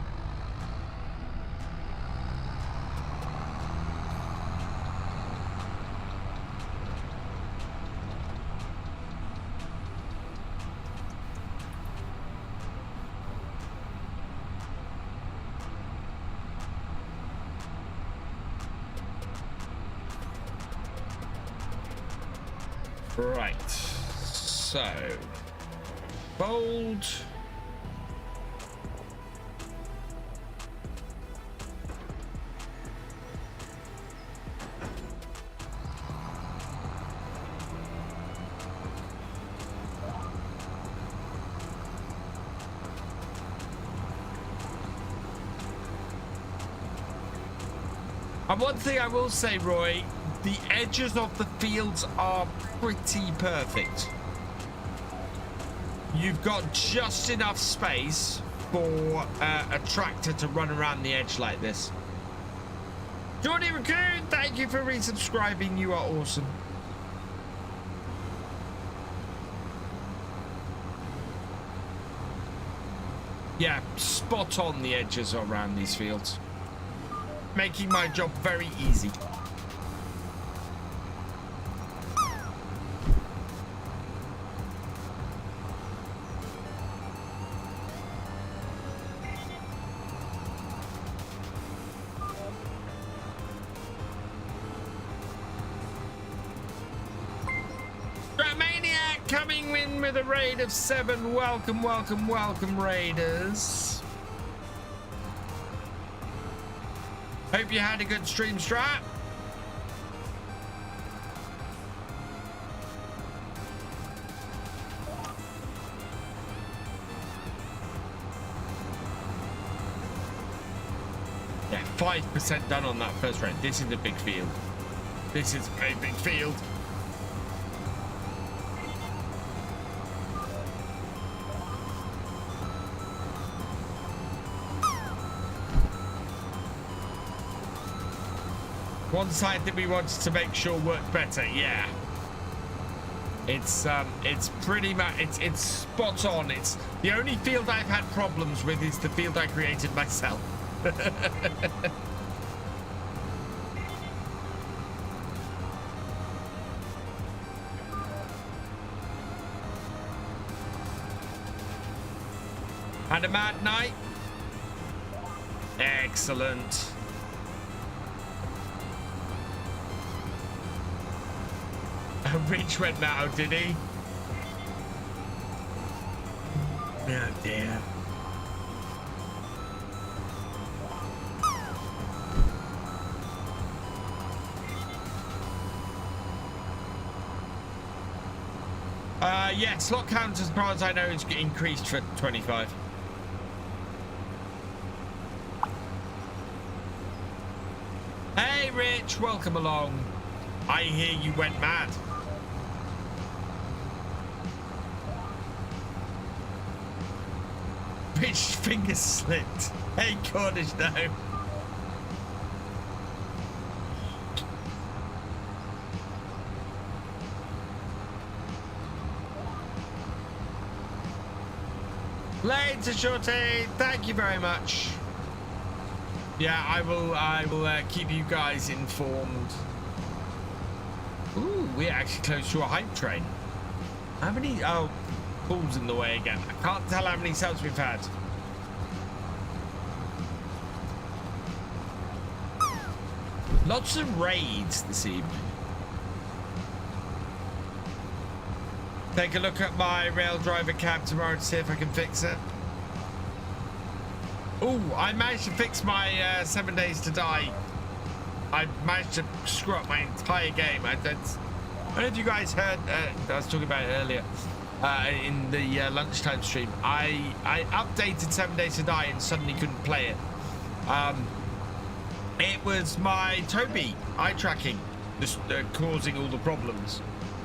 Right, so bold. And one thing I will say, Roy, the edges of the fields are pretty perfect. You've got just enough space for a tractor to run around the edge like this. Jordy Raccoon, thank you for resubscribing. You are awesome. Yeah, spot on the edges around these fields. Making my job very easy. Stratmaniac coming in with a raid of 7. Welcome, welcome, welcome, raiders. Hope you had a good stream, Strat. Yeah, 5% done on that first round. This is a big field. This is a very big field. One side that we wanted to make sure worked better, yeah. It's pretty much it's spot on. It's the only field I've had problems with is the field I created myself. Had a mad night. Excellent. Rich went now, did he? Oh dear. Yeah, slot count as far as I know is increased for 25. Hey Rich, welcome along. I hear you went mad. Rich fingers slipped. Hey Cornish, no. Later, Shorty. Thank you very much. Yeah, I will keep you guys informed. Ooh, we're actually close to a hype train. How many? Oh, Paul's in the way again. I can't tell how many subs we've had. Lots of raids this evening. Take a look at my rail driver cab tomorrow to see if I can fix it. Oh, I managed to fix my 7 days to die. I managed to screw up my entire game. I don't know if you guys heard, I was talking about it earlier in the lunchtime stream. I updated 7 days to die and suddenly couldn't play it. It was my Toby eye tracking just causing all the problems.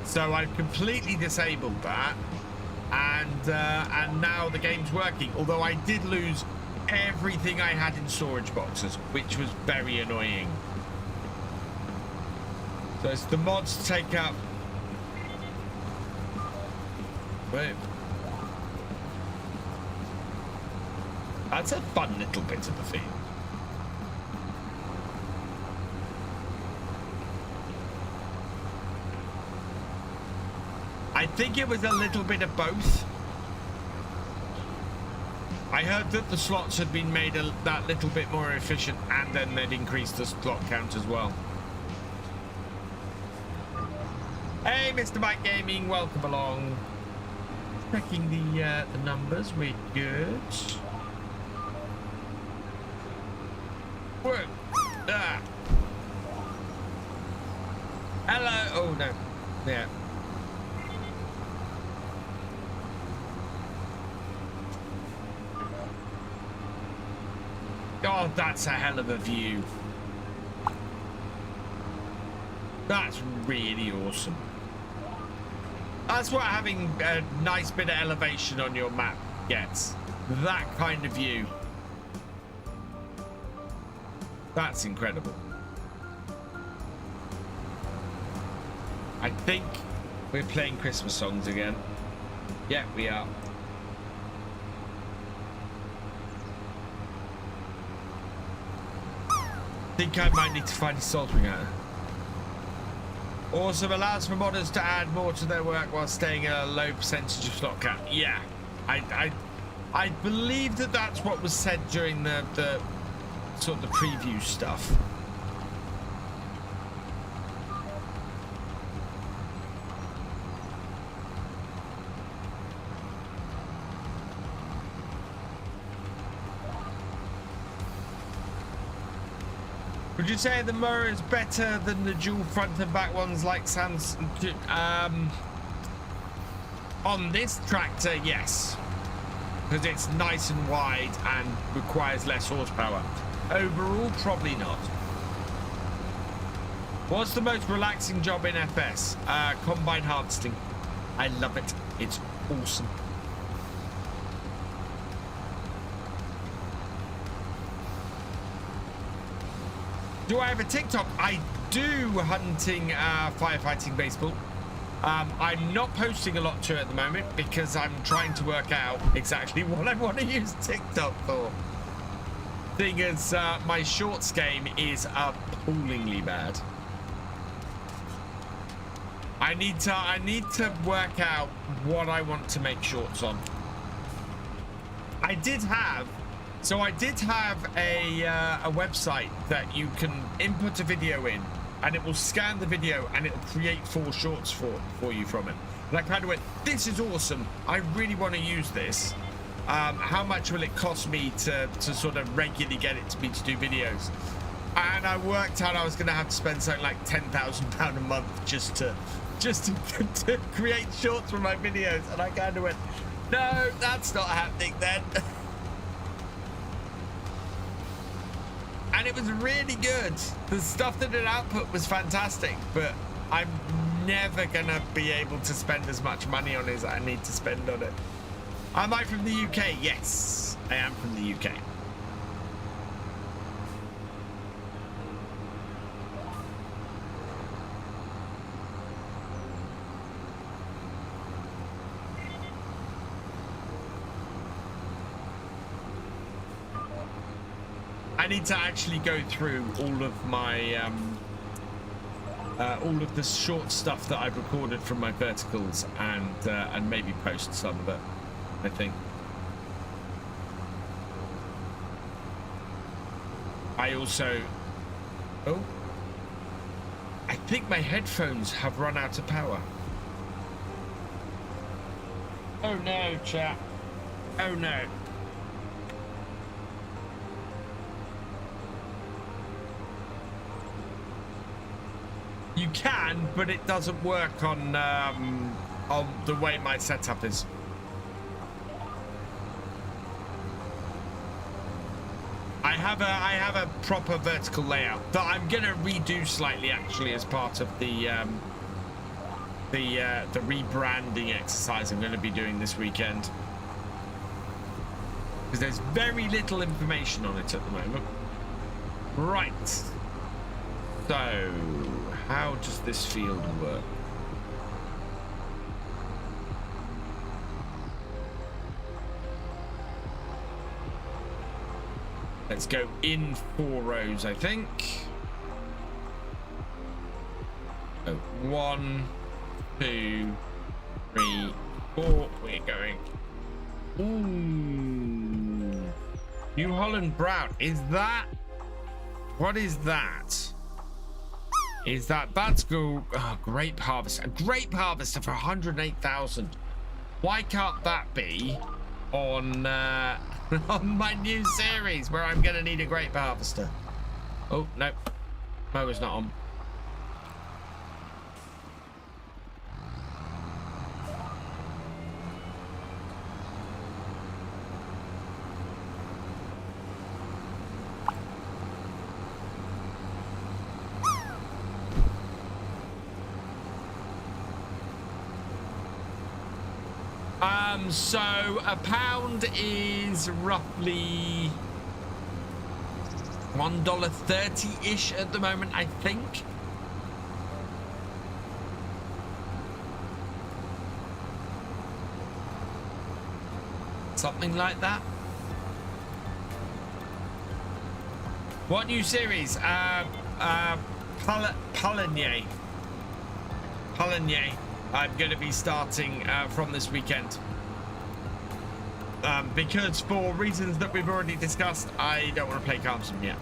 So I've completely disabled that, and now the game's working. Although I did lose everything I had in storage boxes, which was very annoying. So it's the mods to take up. Wait. That's a fun little bit of the field. I think it was a little bit of both. I heard that the slots had been made that little bit more efficient, and then they'd increased the slot count as well. Hey, Mr. Mike Gaming, welcome along. Checking the numbers, we're good. Work. Ah. Hello. Oh no. Yeah. God, that's a hell of a view. That's really awesome. That's what having a nice bit of elevation on your map gets. That kind of view. That's incredible. I think we're playing Christmas songs again. Yeah, we are. I think I might need to find a soldering iron. Awesome, allows for modders to add more to their work while staying at a low percentage of slot count. Yeah, I believe that that's what was said during the sort of the preview stuff. Would you say the mower is better than the dual front and back ones like Sam's? On this tractor, yes, because it's nice and wide and requires less horsepower. Overall, probably not. What's the most relaxing job in FS? Combine harvesting. I love it. It's awesome. Do I have a TikTok? I do, hunting firefighting baseball. I'm not posting a lot to it at the moment because I'm trying to work out exactly what I want to use TikTok for. Thing is, my shorts game is appallingly bad. I need to work out what I want to make shorts on. I did have a website that you can input a video in, and it will scan the video and it will create 4 shorts for you from it. And I kind of went, this is awesome. I really want to use this. How much will it cost me to sort of regularly get it to me to do videos? And I worked out I was going to have to spend something like £10,000 a month just to just to create shorts for my videos, and I kind of went, no, that's not happening then. And it was really good. The stuff that it output was fantastic, but I'm never gonna be able to spend as much money on it as I need to spend on it. Am I from the UK? Yes, I am from the UK. I need to actually go through all of my all of the short stuff that I've recorded from my verticals and maybe post some of it, I think. I also, oh, I think my headphones have run out of power. Oh no, chat. Oh no. You can, but it doesn't work on the way my setup is. I have a proper vertical layout that I'm gonna redo slightly, actually, as part of the rebranding exercise I'm gonna be doing this weekend, because there's very little information on it at the moment. Right. So, how does this field work? Let's go in 4 rows, I think. Oh, 1, 2, 3, 4. We're going. Ooh. New Holland Brown. Is that? What is that? Is that's go grape harvester? A grape harvester for 108,000. Why can't that be on on my new series where I'm gonna need a grape harvester? Oh no, mower's not on. So a pound is roughly $1.30-ish at the moment, I think. Something like that. What new series? Paligny. I'm going to be starting from this weekend. Because for reasons that we've already discussed, I don't want to play Carlson yet.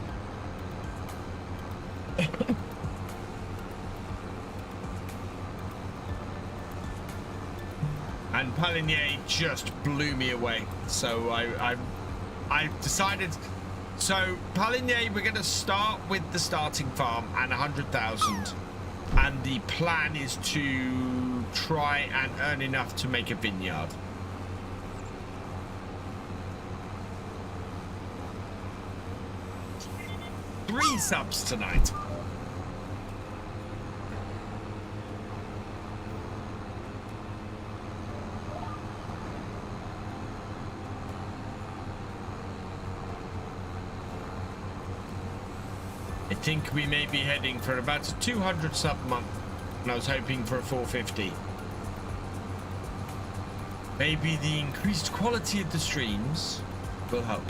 And Paligny just blew me away. So I decided. So Paligny, we're going to start with the starting farm and 100,000, and the plan is to try and earn enough to make a vineyard. Three subs tonight. I think we may be heading for about a 200 sub month, and I was hoping for a 450. Maybe the increased quality of the streams will help.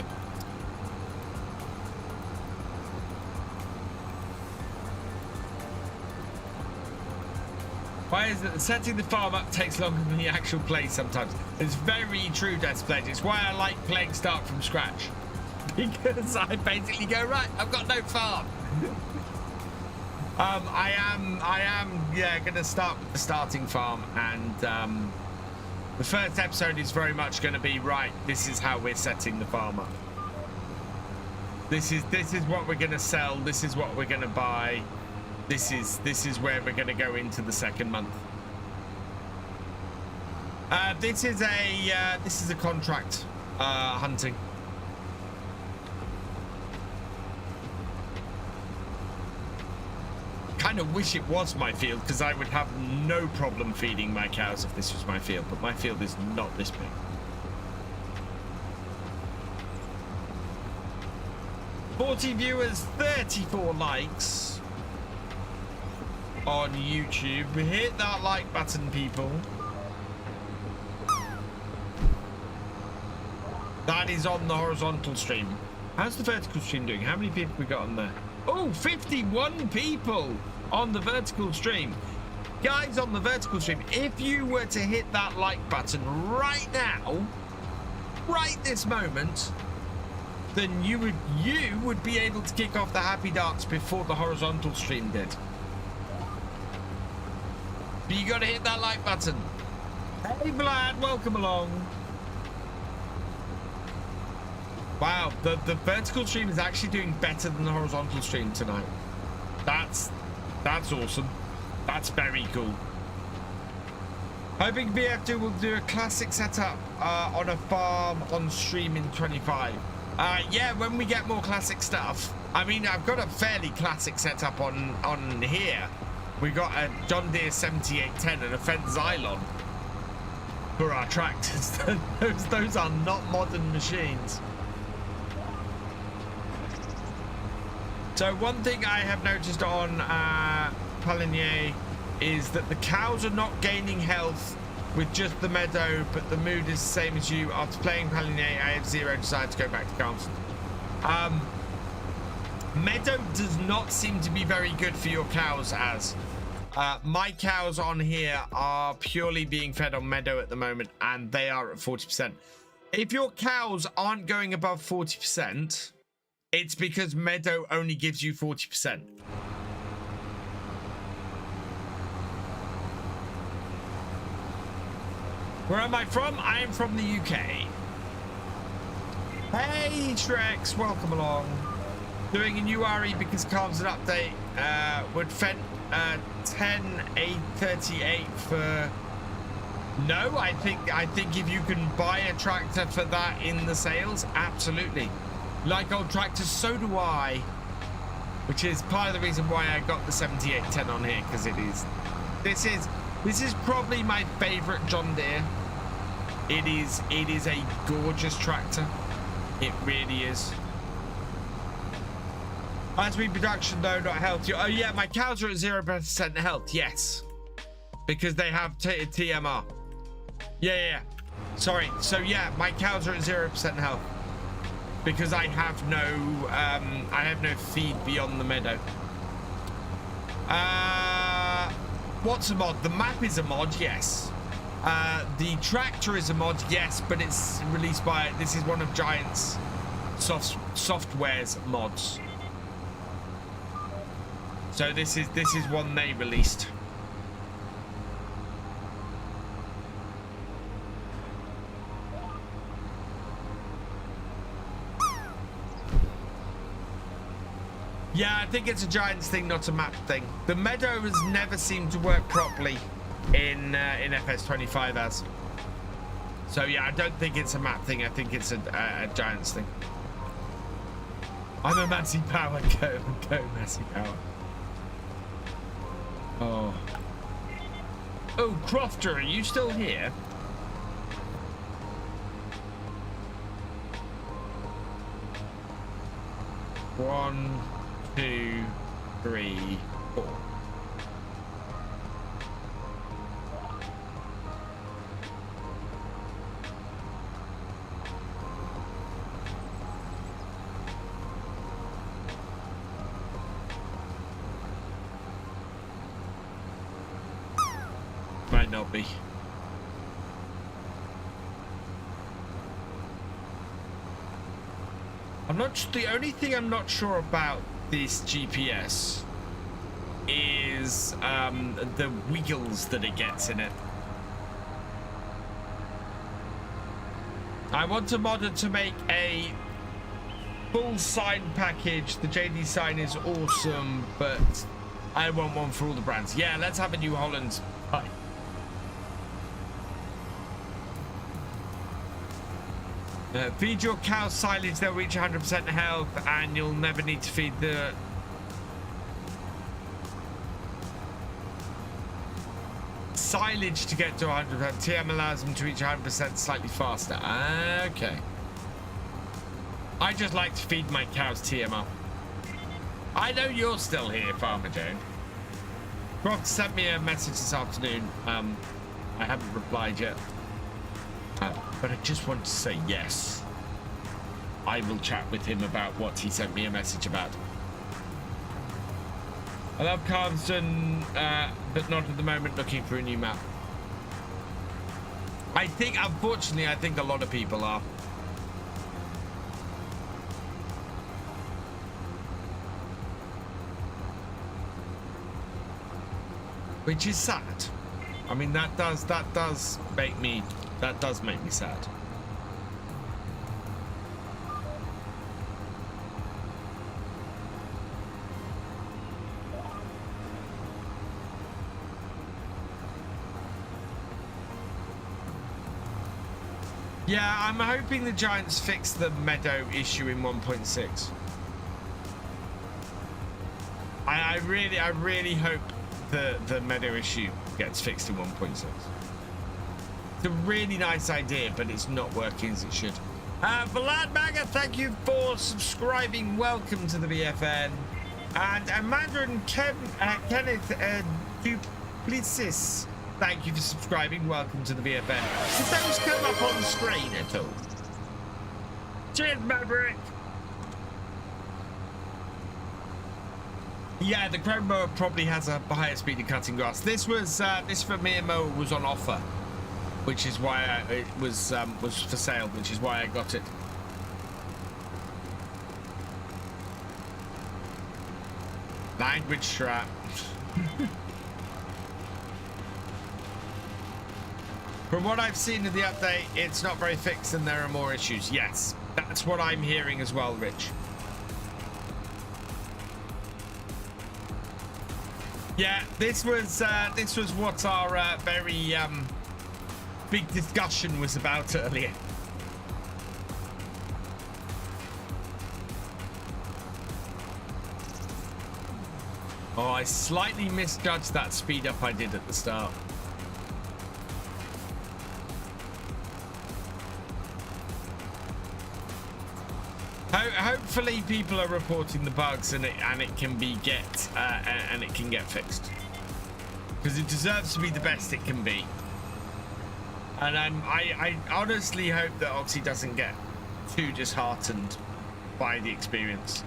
Why is it setting the farm up takes longer than the actual play sometimes? It's very true, Deathblade. It's why I like playing start from scratch. Because I basically go, right, I've got no farm. I am, yeah, gonna start with the starting farm, and the first episode is very much gonna be, right, this is how we're setting the farm up. This is what we're gonna sell, this is what we're gonna buy. This is where we're going to go into the second month. This is a contract hunting. Kind of wish it was my field because I would have no problem feeding my cows if this was my field, but my field is not this big. $40 viewers, 34 likes on YouTube. Hit that like button, people. That is on the horizontal stream. How's the vertical stream doing? How many people we got on there? Oh, 51 people on the vertical stream. Guys, on the vertical stream, if you were to hit that like button right now, right this moment, then you would be able to kick off the happy dance before the horizontal stream did. But you gotta hit that like button. Hey Vlad, welcome along. Wow, the vertical stream is actually doing better than the horizontal stream tonight. That's awesome. That's very cool. Hoping BF2 will do a classic setup on a farm on stream in 25. Yeah, when we get more classic stuff. I mean, I've got a fairly classic setup on here. We got a John Deere 7810 and a Fendt Xylon for our tractors. those are not modern machines. So one thing I have noticed on Palinier is that the cows are not gaining health with just the meadow, but the mood is the same as you. After playing Palinier, I have zero desire to go back to Carlson. Meadow does not seem to be very good for your cows, as my cows on here are purely being fed on meadow at the moment, and they are at 40%. If your cows aren't going above 40%, it's because meadow only gives you 40%. Where am I from? I am from the UK. Hey Shreks, welcome along. Doing a new RE because Calm's an update. Would Fendt 10,838 for... No, I think if you can buy a tractor for that in the sales, absolutely. Like old tractors, so do I. Which is part of the reason why I got the 7810 on here, because it is... This is probably my favorite John Deere. It is a gorgeous tractor. It really is. Has to be production though, not health. Oh yeah, my cows are at 0% health. Yes, because they have TMR. Yeah. Sorry. So yeah, my cows are at 0% health because I have no feed beyond the meadow. What's a mod? The map is a mod, yes. The tractor is a mod, yes, but it's released by, this is one of Giant's software's mods. So this is one they released. Yeah, I think it's a Giants thing, not a map thing. The meadow has never seemed to work properly in FS25 as. So yeah, I don't think it's a map thing. I think it's a Giants thing. I'm a Massey Power. Go Massey Power. Oh, Crofter, are you still here? One, 2, 3, 4. Might not be. The only thing I'm not sure about this GPS is the wiggles that it gets in it. I want a modder to make a full sign package. The JD sign is awesome, but I want one for all the brands. Yeah, let's have a New Holland. Hi. Feed your cows silage, they'll reach 100% health, and you'll never need to feed the... silage to get to 100%. TM allows them to reach 100% slightly faster. Okay. I just like to feed my cows TMR. I know you're still here, Farmer Joan. Croft sent me a message this afternoon. I haven't replied yet. But I just want to say yes. I will chat with him about what he sent me a message about. I love Carmston, but not at the moment, looking for a new map. I think, unfortunately, I think a lot of people are. Which is sad. I mean, that does make me sad. Yeah, I'm hoping the Giants fix the meadow issue in 1.6. I really hope the meadow issue gets fixed in 1.6. It's a really nice idea, but it's not working as it should. Vlad Maga, thank you for subscribing. Welcome to the BFN. And Mandarin Kenneth Duplicis, thank you for subscribing. Welcome to the BFN. Did those come up on screen at all? Cheers, Maverick. Yeah, the Chrome mower probably has a higher speed of cutting grass. This Vermeer mower was on offer, which is why it was for sale, which is why I got it. Language trap. From what I've seen in the update, it's not very fixed and there are more issues. Yes, that's what I'm hearing as well, Rich. Yeah, this was what our very big discussion was about earlier. Oh, I slightly misjudged that speed up I did at the start. Hopefully people are reporting the bugs and it can get fixed, because it deserves to be the best it can be. And I honestly hope that Oxy doesn't get too disheartened by the experience.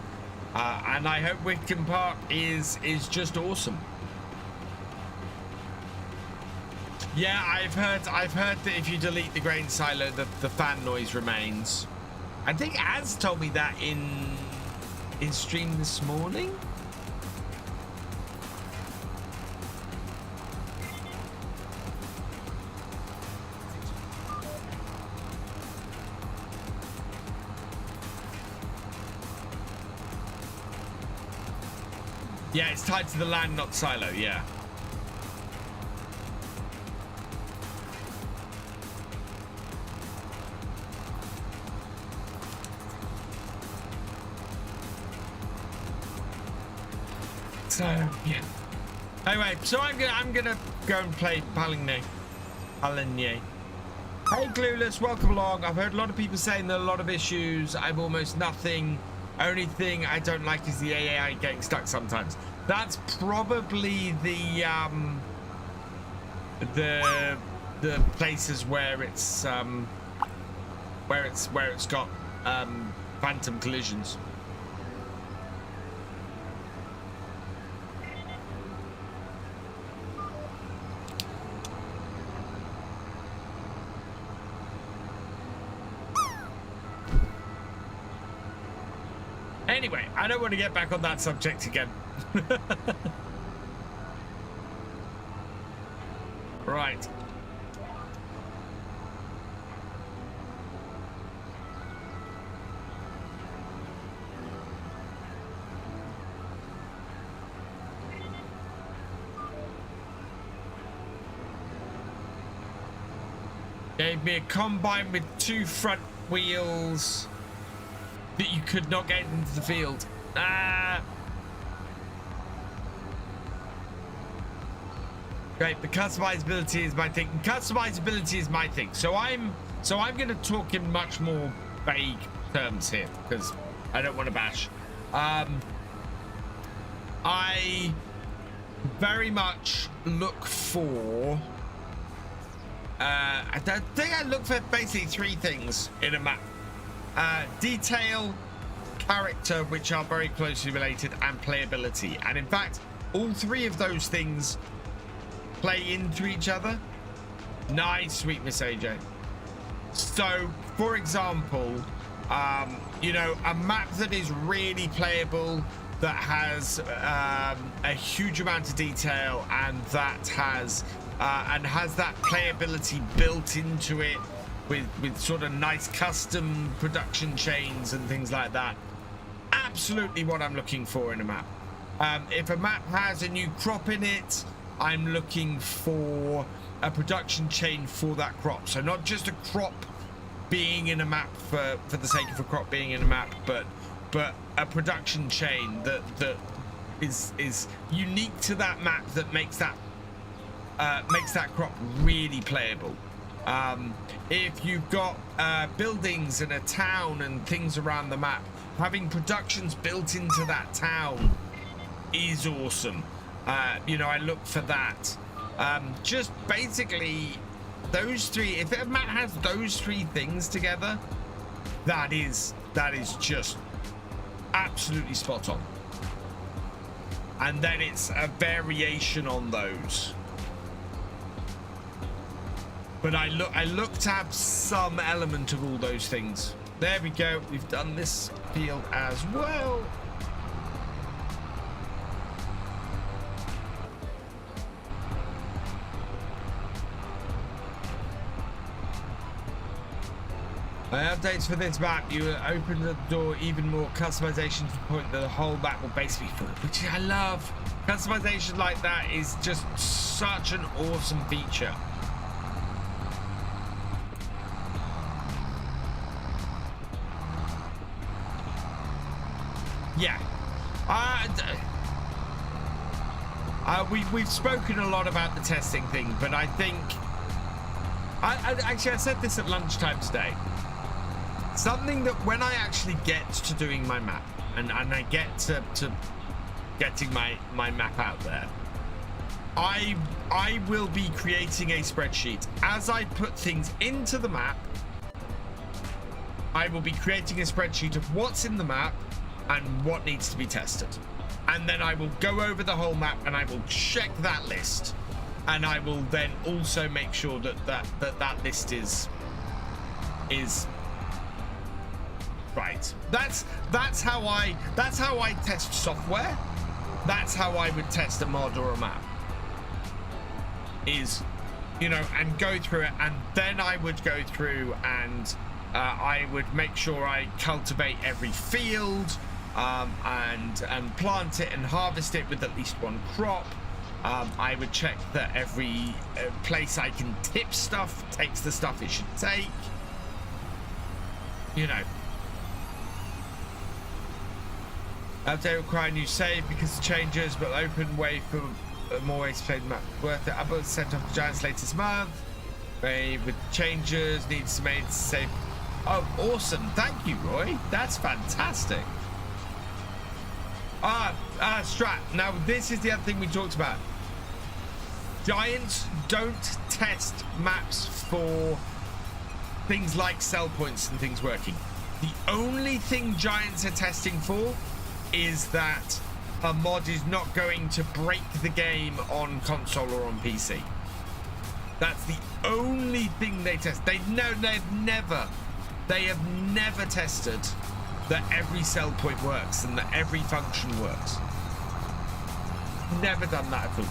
And I hope Wickham Park is just awesome. Yeah, I've heard that if you delete the grain silo, the fan noise remains. I think Az told me that in stream this morning. Yeah, it's tied to the land, not silo, yeah. So yeah. Anyway, so I'm gonna go and play Baling. Hey Clueless, welcome along. I've heard a lot of people saying there are a lot of issues. I've almost nothing. Only thing I don't like is the AI getting stuck sometimes. That's probably the places where it's got phantom collisions. Anyway, I don't want to get back on that subject again. Right. Gave me a combine with 2 front wheels that you could not get into the field. Great, but customizability is my thing. Customizability is my thing. So I'm going to talk in much more vague terms here because I don't want to bash. I very much look for. I think I look for basically three things in a map: detail, character, which are very closely related, and playability. And in fact, all three of those things play into each other. Nice, sweet Miss AJ. So, for example, you know, a map that is really playable, that has a huge amount of detail, and that has that playability built into it with sort of nice custom production chains and things like that. Absolutely what I'm looking for in a map. If a map has a new crop in it, I'm looking for a production chain for that crop. So not just a crop being in a map for the sake of a crop being in a map, but a production chain that is unique to that map, that makes that crop really playable. If you've got buildings and a town and things around the map, having productions built into that town is awesome. You know, I look for that. Just basically those three. If a map has those three things together, that is just absolutely spot on. And then it's a variation on those. But I look to have some element of all those things. There we go. We've done this field as well. Updates for this map, you open the door even more customization to the point that the whole map will basically be full, which I love. Customization like that is just such an awesome feature. Yeah. We've spoken a lot about the testing thing, but I think actually I said this at lunchtime today. Something that when I actually get to doing my map and I get to getting my map out there, I will be creating a spreadsheet. As I put things into the map, I will be creating a spreadsheet of what's in the map and what needs to be tested. And then I will go over the whole map and I will check that list. And I will then also make sure that list is right. That's how I test software. That's how I would test a mod or a map. Is, you know, and go through it, and then I would go through and I would make sure I cultivate every field, and plant it and harvest it with at least one crop. I would check that every place I can tip stuff takes the stuff it should take. You know. Update require a new save because the changes will open way for more ways to play the map. Worth it. Upload sent off to Giants latest month. With changes, needs to make save. Oh, awesome. Thank you, Roy. That's fantastic. Strat. Now, this is the other thing we talked about. Giants don't test maps for things like sell points and things working. The only thing Giants are testing for is that a mod is not going to break the game on console or on PC. That's the only thing they test. They have never tested that every sell point works and that every function works. Never done that at all.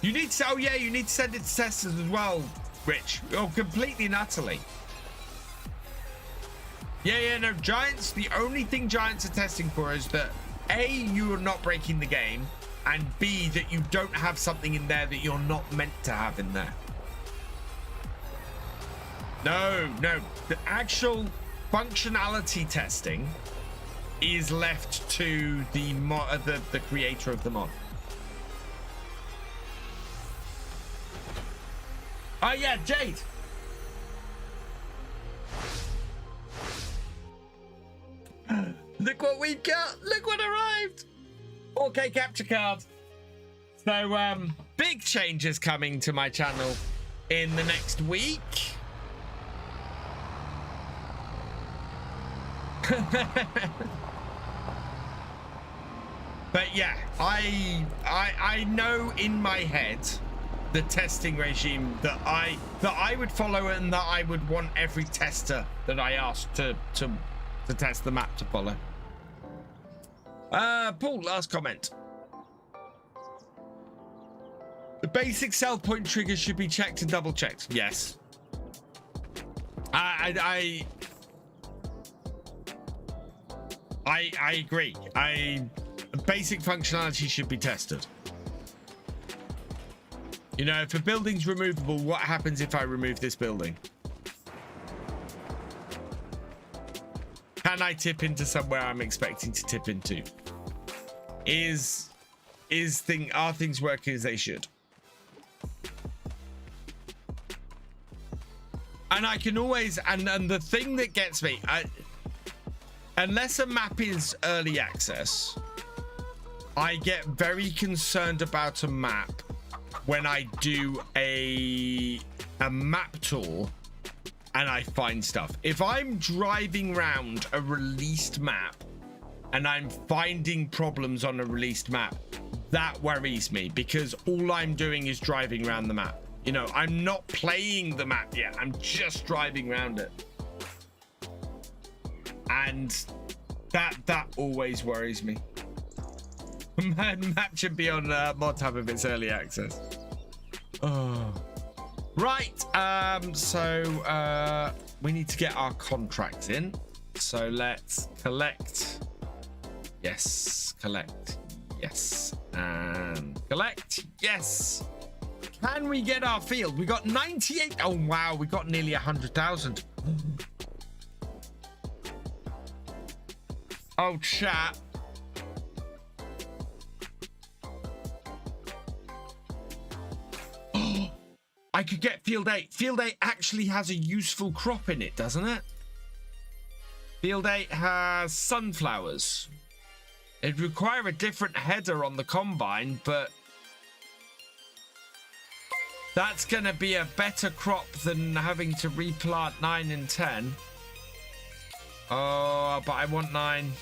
You need to, you need to send it to testers as well, Rich. Oh, completely and utterly. No, Giants, the only thing Giants are testing for is that A, you are not breaking the game, and B, that you don't have something in there that you're not meant to have in there. No. The actual functionality testing is left to the the creator of the mod. Oh yeah, Jade. Look what we've got. Look what arrived. 4K capture card. So big changes coming to my channel in the next week. But yeah, I know in my head the testing regime that I would follow and that I would want every tester that I asked to test the map to follow. Paul, last comment. The basic sell point triggers should be checked and double checked. Yes. I agree. Basic functionality should be tested. You know, if a building's removable, what happens if I remove this building? Can I tip into somewhere I'm expecting to tip into? Are things working as they should? And I can always, and the thing that gets me, unless a map is early access, I get very concerned about a map when I do a map tour and I find stuff. If I'm driving around a released map and I'm finding problems on a released map, that worries me, because all I'm doing is driving around the map. You know, I'm not playing the map yet. I'm just driving around it. And that always worries me. Map should be on modhub if it's early access. Oh. Right. So we need to get our contracts in. So let's collect. Yes. Collect. Yes. And collect. Yes. Can we get our field? We got 98. Oh, wow. We got nearly 100,000. Oh, chat. I could get field 8. Field 8 actually has a useful crop in it, doesn't it? Field 8 has sunflowers. It'd require a different header on the combine, but that's going to be a better crop than having to replant 9 and 10. Oh, but I want 9.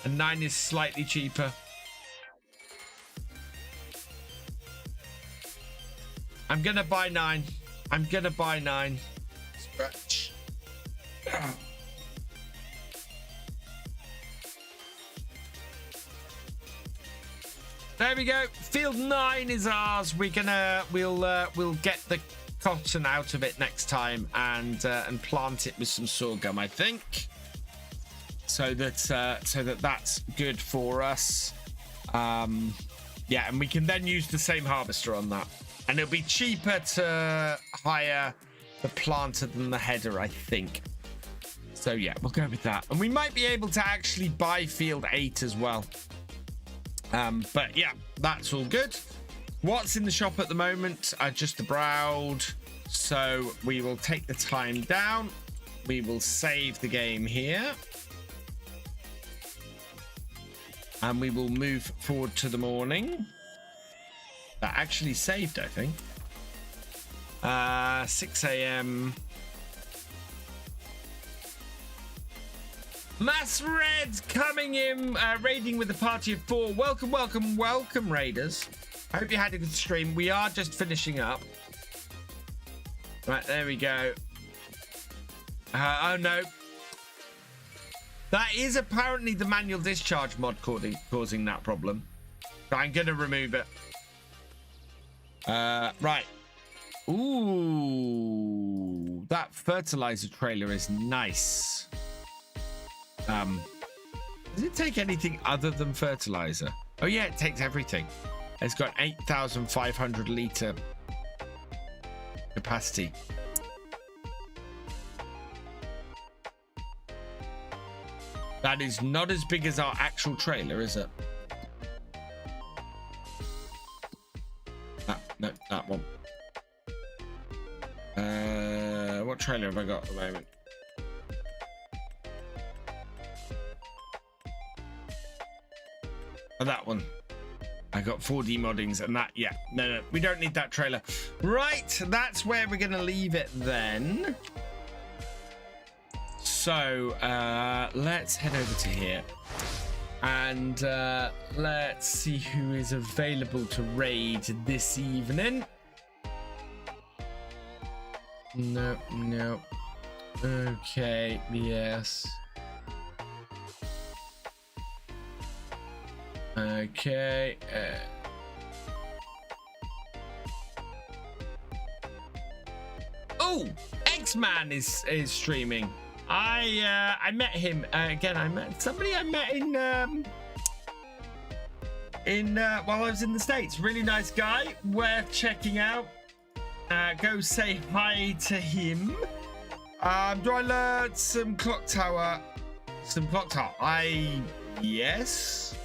And 9 is slightly cheaper. I'm going to buy 9. I'm going to buy 9. Scratch. There we go. Field 9 is ours. We'll get the cotton out of it next time and plant it with some sorghum, I think. So that that's good for us. Yeah, and we can then use the same harvester on that. And it'll be cheaper to hire the planter than the header, I think. So yeah, we'll go with that. And we might be able to actually buy field 8 as well. But yeah, that's all good. What's in the shop at the moment? Just the browd. So we will take the time down. We will save the game here. And we will move forward to the morning. That actually saved, I think. 6 a.m. Mass Reds coming in, raiding with a party of 4. Welcome, welcome, welcome, raiders. I hope you had a good stream. We are just finishing up. Right, there we go. Oh, no. That is apparently the manual discharge mod causing that problem. So I'm going to remove it. Right. Ooh, that fertilizer trailer is nice. Does it take anything other than fertilizer? Oh yeah, it takes everything. It's got 8,500 litre capacity. That is not as big as our actual trailer, is it? No, that one. What trailer have I got at the moment? Oh, that one. I got 4D moddings and that, yeah. No, we don't need that trailer. Right, that's where we're gonna leave it then. So, let's head over to here. And let's see who is available to raid this evening. No. Okay, yes. Okay. Oh, X-Man is streaming. I met him again. I met somebody I met in while I was in the States. Really nice guy, worth checking out. Go say hi to him. Do I learn some clock tower? Yes.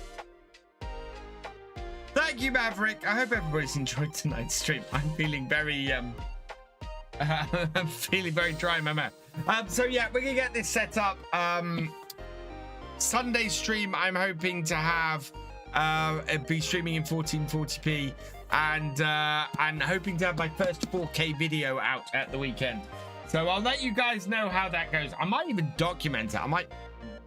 Thank you, Maverick. I hope everybody's enjoyed tonight's stream. I'm feeling very I'm feeling very dry in my mouth. So yeah, we're gonna get this set up. Sunday stream, I'm hoping to have be streaming in 1440p, and hoping to have my first 4K video out at the weekend. So I'll let you guys know how that goes. I might even document it. I might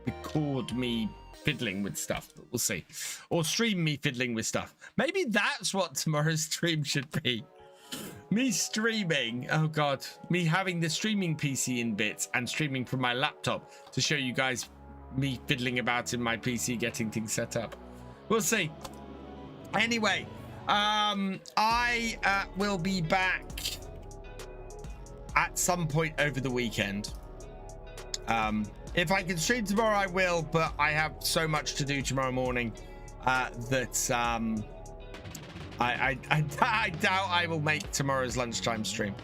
record me fiddling with stuff, but we'll see. Or stream me fiddling with stuff. Maybe that's what tomorrow's stream should be. Me streaming, oh god, me having the streaming PC in bits and streaming from my laptop to show you guys me fiddling about in my PC getting things set up. We'll see. Anyway, I will be back at some point over the weekend. If I can stream tomorrow, I will, but I have so much to do tomorrow morning that I doubt I will make tomorrow's lunchtime stream.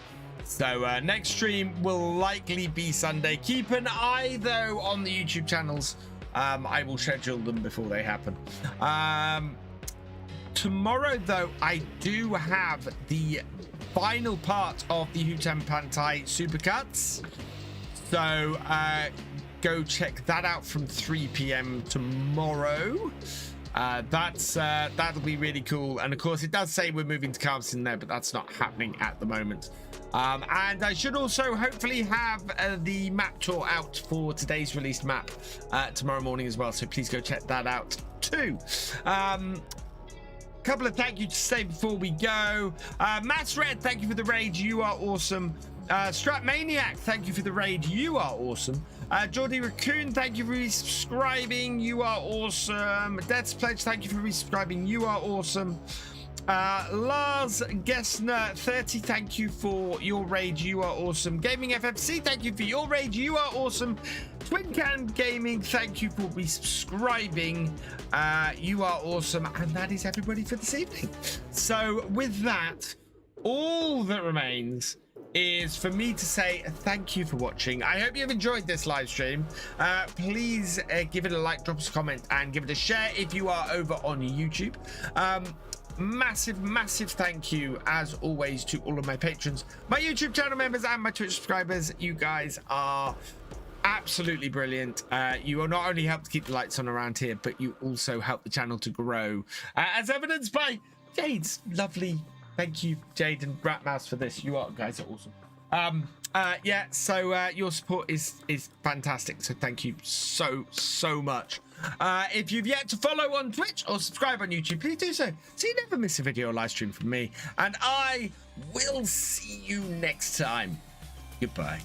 So next stream will likely be Sunday. Keep an eye though on the YouTube channels. I will schedule them before they happen. Tomorrow though, I do have the final part of the Hutan Pantai supercuts. So go check that out from 3 p.m. tomorrow. That'll be really cool, and of course it does say we're moving to Carlson there, but that's not happening at the moment. And I should also hopefully have the map tour out for today's released map tomorrow morning as well, so please go check that out too. Couple of thank you to say before we go. Mass Red, thank you for the raid, you are awesome. Strat Maniac, thank you for the raid, you are awesome. Geordie Raccoon, thank you for resubscribing, you are awesome. Death's Pledge, thank you for resubscribing, you are awesome. Lars Gessner 30, thank you for your raid, you are awesome. Gaming FFC, thank you for your raid, you are awesome. Twin Can Gaming, thank you for resubscribing, you are awesome. And that is everybody for this evening. So with that, all that remains is for me to say thank you for watching. I hope you've enjoyed this live stream. Please give it a like, drop us a comment, and give it a share if you are over on YouTube. Massive thank you as always to all of my patrons, my YouTube channel members, and my Twitch subscribers. You guys are absolutely brilliant. You will not only help to keep the lights on around here, but you also help the channel to grow, as evidenced by Jade's lovely. Thank you, Jade and Ratmouse, for this. You guys are awesome. Yeah, so your support is fantastic. So thank you so much. If you've yet to follow on Twitch or subscribe on YouTube, please do so you never miss a video or live stream from me. And I will see you next time. Goodbye.